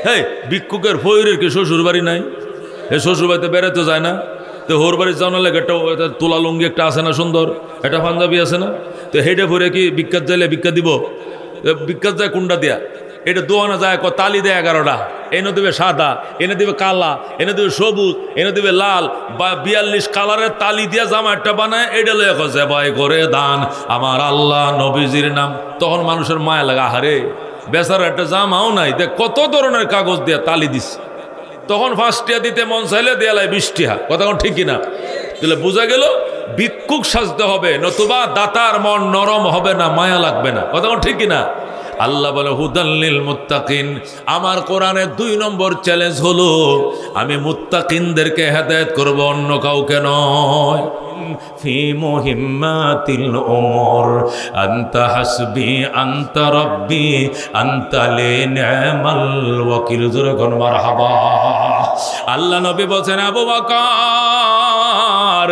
হ্যাঁ, ভিক্ষুকের ফইরের কি শ্বশুর বাড়ি নাই? এ শ্বশুর বাড়িতে বেড়াতে যায় না? তো হোর বাড়ি যাওয়ার লাগে একটা তোলা লুঙ্গি একটা আছে না সুন্দর, একটা পাঞ্জাবি আছে না? তো হেঁটে ভরে কি বিখ্যাত যাইলে ভিক্ষা দিব? বিখ্যাত যায় কুন্ডা দিয়া, এটা দোয়ানা যায় তালি দেয় 11টা, এনে দেবে সাদা, এনে দেবে কালা, এনে দেবে সবুজ, এনে দেবে লাল, বা 42 কালারের তালি দিয়া জামা একটা বানায়, এটা লয়ে কছে ভয় করে দান আমার আল্লাহ নবীজির নাম। তখন মানুষের মায়া লাগে, আহারে বেচার একটা জামাও নাই, দেখ কত ধরনের কাগজ দিয়া তালি দিস। তখন 5 টিয়া দিতে মন চাইলে দেয়ালায় 20 টিয়া। কথা ঠিক কিনা? তাহলে বোঝা গেল ভিক্ষুক সাজতে হবে, নতুবা দাতার মন নরম হবে না, মায়া লাগবে না। কথা ঠিক কিনা? আল্লাহ বলে হুদাল্লিল মুত্তাকিন। আমার কোরআনের 2 নম্বর চ্যালেঞ্জ হলো আমি মুত্তাকিনদেরকে হেদায়েত করব, অন্য কাউকে নয়। ফি মুহিম্মাতিল উমর আনতা হাসবি আনতা রব্বি আনতা লি নি'মাল ওয়াকিল। জোরে কোন মারহাবা। আল্লাহ নবী বলেন আবু বকর,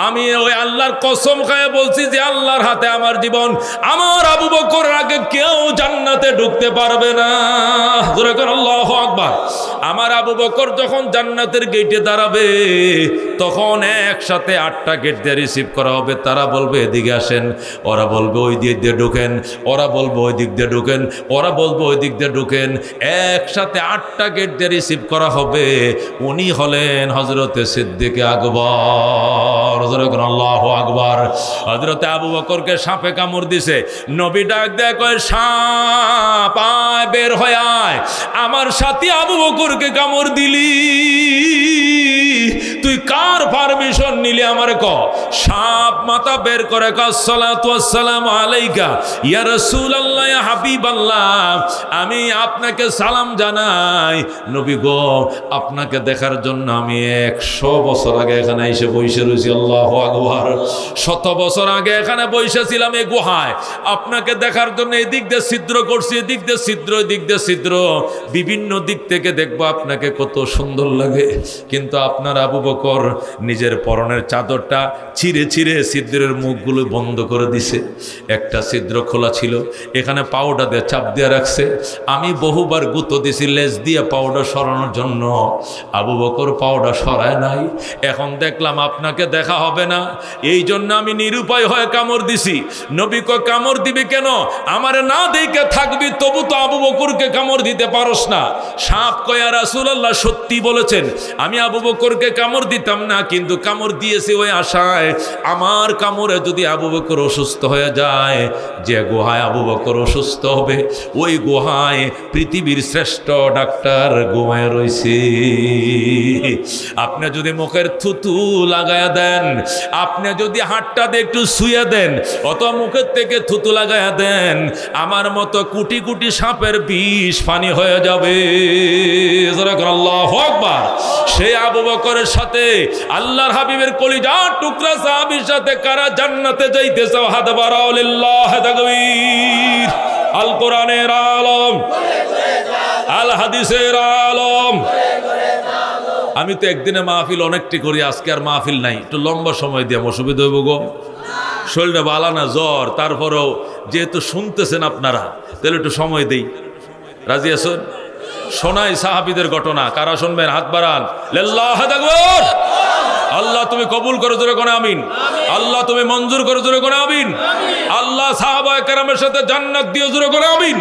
আমি ওই আল্লাহর কসম খায় বলছি যে আল্লাহর হাতে আমার জীবন, আমার আবু বকরের আগে কেউ জান্নাতে ঢুকতে পারবে না। জোরে কোন আল্লাহু আকবার। আমার আবু বকর যখন জান্নাতের গেটে দাঁড়াবে তখন একসাথে 8টা গেট দিয়ে রিসিভ করা হবে। তারা বলবে এদিকে আসেন, ওরা বলবে ওই দিক দিয়ে ঢুকেন, ওরা বলবে ওই দিক দিয়ে ঢুকেন, ওরা বলবে ওই দিক দিয়ে ঢুকেন। একসাথে 8টা গেট দিয়ে রিসিভ করা হবে। উনি হলেন হযরতে সিদ্দিক আকবর। আল্লাহু আকবার। হযরতে আবু বকরকে সাপে কামড় দিছে। নবী ডাক দেয়, কয় সাপ আয়, বের হয়ে আয়। আমার সাথী আবু বকরকে কামড় দিলি, তুই কার পারমিশন নিলি আমারে ক? সাপ মাথা বের করে আসসালাতু ওয়াসসালামু আলাইকা ইয়া রাসূলুল্লাহ ইয়া হাবিবাল্লাহ, আমি আপনাকে সালাম জানাই। নবী গো, আপনাকে দেখার জন্য আমি 100 বছর আগে এখানে এসে বসে রয়েছি। আল্লাহু আকবার। 100 বছর আগে এখানে বসেছিলাম এই গুহায়, আপনাকে দেখার জন্য এদিক দিয়ে ছিদ্র করছি, এদিক দিয়ে ছিদ্র, এদিক দিয়ে ছিদ্র, বিভিন্ন দিক থেকে দেখবো আপনাকে কত সুন্দর লাগে। কিন্তু আপনার আবু বকর নিজের পরনের চাদরটা ছিঁড়ে ছিঁড়ে ছিদ্রের মুখগুলো বন্ধ করে দিছে। একটা ছিদ্র খোলা ছিল, এখানে পাউডার দিয়ে চাপ দিয়ে রাখছে। আমি বহুবার গুঁতো দিছি লেজ দিয়ে পাউডার সরানোর জন্য, আবু বকর পাউডার সরায় নাই। এখন দেখলাম আপনাকে দেখা হবে না, এই জন্য আমি নিরুপায় হয়ে কামড় দিছি। নবী কয় কামড় দিবি কেন? আমারে না দেখে থাকবি, তবু তো আবু বকরকে কামড় দিতে পারস না। সাপ কয় ইয়া রাসূলুল্লাহ, সত্যি বলেছেন, আমি আবু বকরকে কামড় দিতাম না, কিন্তু কামড় দিয়েছি ওই আশায় আমার কামড়ে যদি আবু বকর অসুস্থ হয়ে যায়, যে গুহায় আবু বকর অসুস্থ হবে ওই গুহায় পৃথিবীর শ্রেষ্ঠ ডাক্তার ঘুমায় রয়েছে। আপনি যদি মুখের থুতু লাগায়া দেন, আপনি যদি হাতটা দিয়ে একটু শুয়ে দেন, অত মুখের থেকে থুতু লাগায়া দেন, আমার মতো কোটি কোটি সাপের বিষ পানি হয়ে যাবে। আল্লাহু আকবার। সেই আবু বকরের সাথে আল্লাহর হাবিবের কলিজার টুকরা সাহাবীর সাথে কারা জান্নাতে যাইতে চাও? হাত বাড়াও, লিল্লাহি তাকবীর। আল কোরআনের আলম, আল হাদিসের আলম। আমি তো একদিনে মাহফিল অনেকটি করি, আজকে আর মাহফিল নাই, একটু লম্বা সময় দিয়ে অসুবিধা হইব গো। শরীরটা বালা না, জ্বর, তারপরেও যেহেতু শুনতেছেন আপনারা, তাহলে একটু সময় দেই। রাজি আছেন? শোনাই সাহাবীদের ঘটনা। কারা শুনবেন? হাত বাড়ান। লিল্লাহি তাকবীর। আল্লাহ তুমি কবুল করো, জোরে কোন আমিন। আল্লাহ তুমি মঞ্জুর করো, জোরে কোন আমিন। আল্লাহ সাহাবায়ে কেরামের সাথে জান্নাত দিও, জোরে কোন আমিন।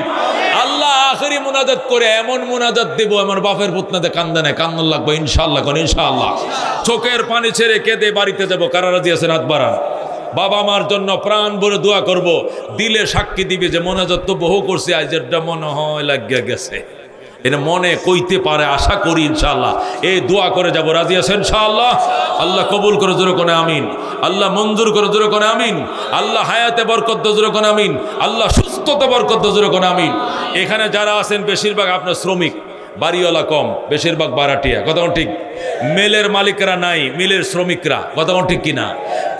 আল্লাহ আখেরি মুনাজাত করে এমন মুনাজাত দেব, আমার বাপের পুতনাতে কান্দে না, কান্নার লাগবে ইনশাআল্লাহ। কোন ইনশাআল্লাহ। চোখের পানি ছেড়ে কেঁদে বাড়িতে যাব। কারা রাজি আছেন? হাত বাড়ান। বাবা মার জন্য প্রাণ ভরে দোয়া করব, দিলে সাক্ষী দিবে যে মোনাজাত তো বহু করছি, আজ এটা মনে হয় লাগিয়া গেছে। এটা মনে কইতে পারে, আশা করি ইনশাআল্লাহ। এই দোয়া করে যাব। রাজি আছেন ইনশাআল্লাহ? আল্লাহ কবুল করে, জোরে কোনে আমিন। আল্লাহ মঞ্জুর করে, জোরে কোনে আমিন। আল্লাহ হায়াতে বরকত দাও, জোরে কোনে আমিন। আল্লাহ সুস্থতা বরকত দাও, জোরে কোনে আমিন। এখানে যারা আছেন বেশিরভাগ আপনার শ্রমিক, বাড়িওয়ালা কম, বেশিরভাগ বারাটিয়া। কথা ঠিক? মিলের মালিকরা নাই, মিলের শ্রমিকরা। কথা ঠিক কিনা?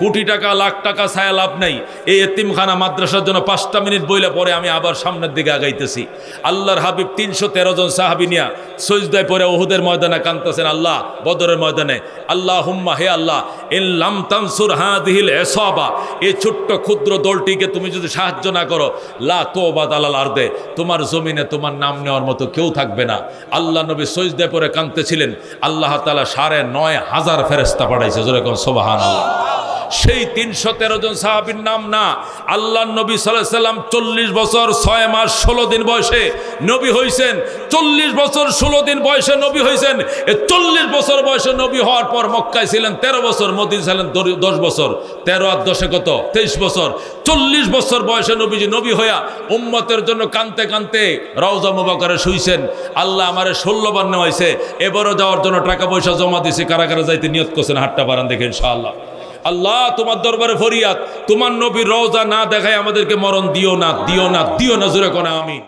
কোটি টাকা লাখ টাকা ছায়া লাভ নাই। এই এতিমখানা মাদ্রাসার জন্য 5টা মিনিট বইলে পরে আমি আবার সামনের দিকে আগাইতেছি। আল্লাহর হাবিব 313 জন সাহাবী নিয়া সজদায় পরে উহুদের ময়দানে কাঁদতেছেন, আল্লাহ বদরের ময়দানে, আল্লাহুম্মা, হে আল্লাহ, ইন লাম তানসুর হাযিহিল ইসাবা, এই ছোট্ট ক্ষুদ্র দলটিকে তুমি যদি সাহায্য না করো, লা তাওবা আলাল আরদে, তোমার জমিনে তোমার নাম নেওয়ার মতো কেউ থাকবে না। আল্লাহ নবী সজদায় পরে কাঁদতেছিলেন। আল্লাহ তাআলা 9,500 ফেরেশতা পাঠাইছে, জোরে কোন সুবহানাল্লাহ। সেই 313 জন সাহাবীর নাম না, আল্লাহ নবী সাল্লাল্লাহু আলাইহি সাল্লাম 40 বছর 6 মাস 16 দিন বয়সে নবী হইছেন। 40 বছর 16 দিন বয়সে নবী হইছেন। এই 40 বছর বয়সে নবী হওয়ার পর মক্কায় ছিলেন 13 বছর, মদিনায় ছিলেন 10 বছর। 13 আর 10 কত? 23 বছর। 40 বছর বয়সে নবীজি নবী হইয়া উম্মতের জন্য কানতে কানতে রওজা মুবারকে শুইছেন। আল্লাহ আমারে 16 বার নেওয়াইছে, এবারও যাওয়ার জন্য টাকা পয়সা জমা দিছি। কারা কারা যাইতে নিয়ত করছেন? হাতটা বাড়ান দেখে ইনশাআল্লাহ। আল্লাহ তোমার দরবারে ফরিয়াদ, তোমার নবীর রওজা না দেখায় আমাদেরকে মরণ দিও না, দিও না, দিও না, জোরে কোন আমিন।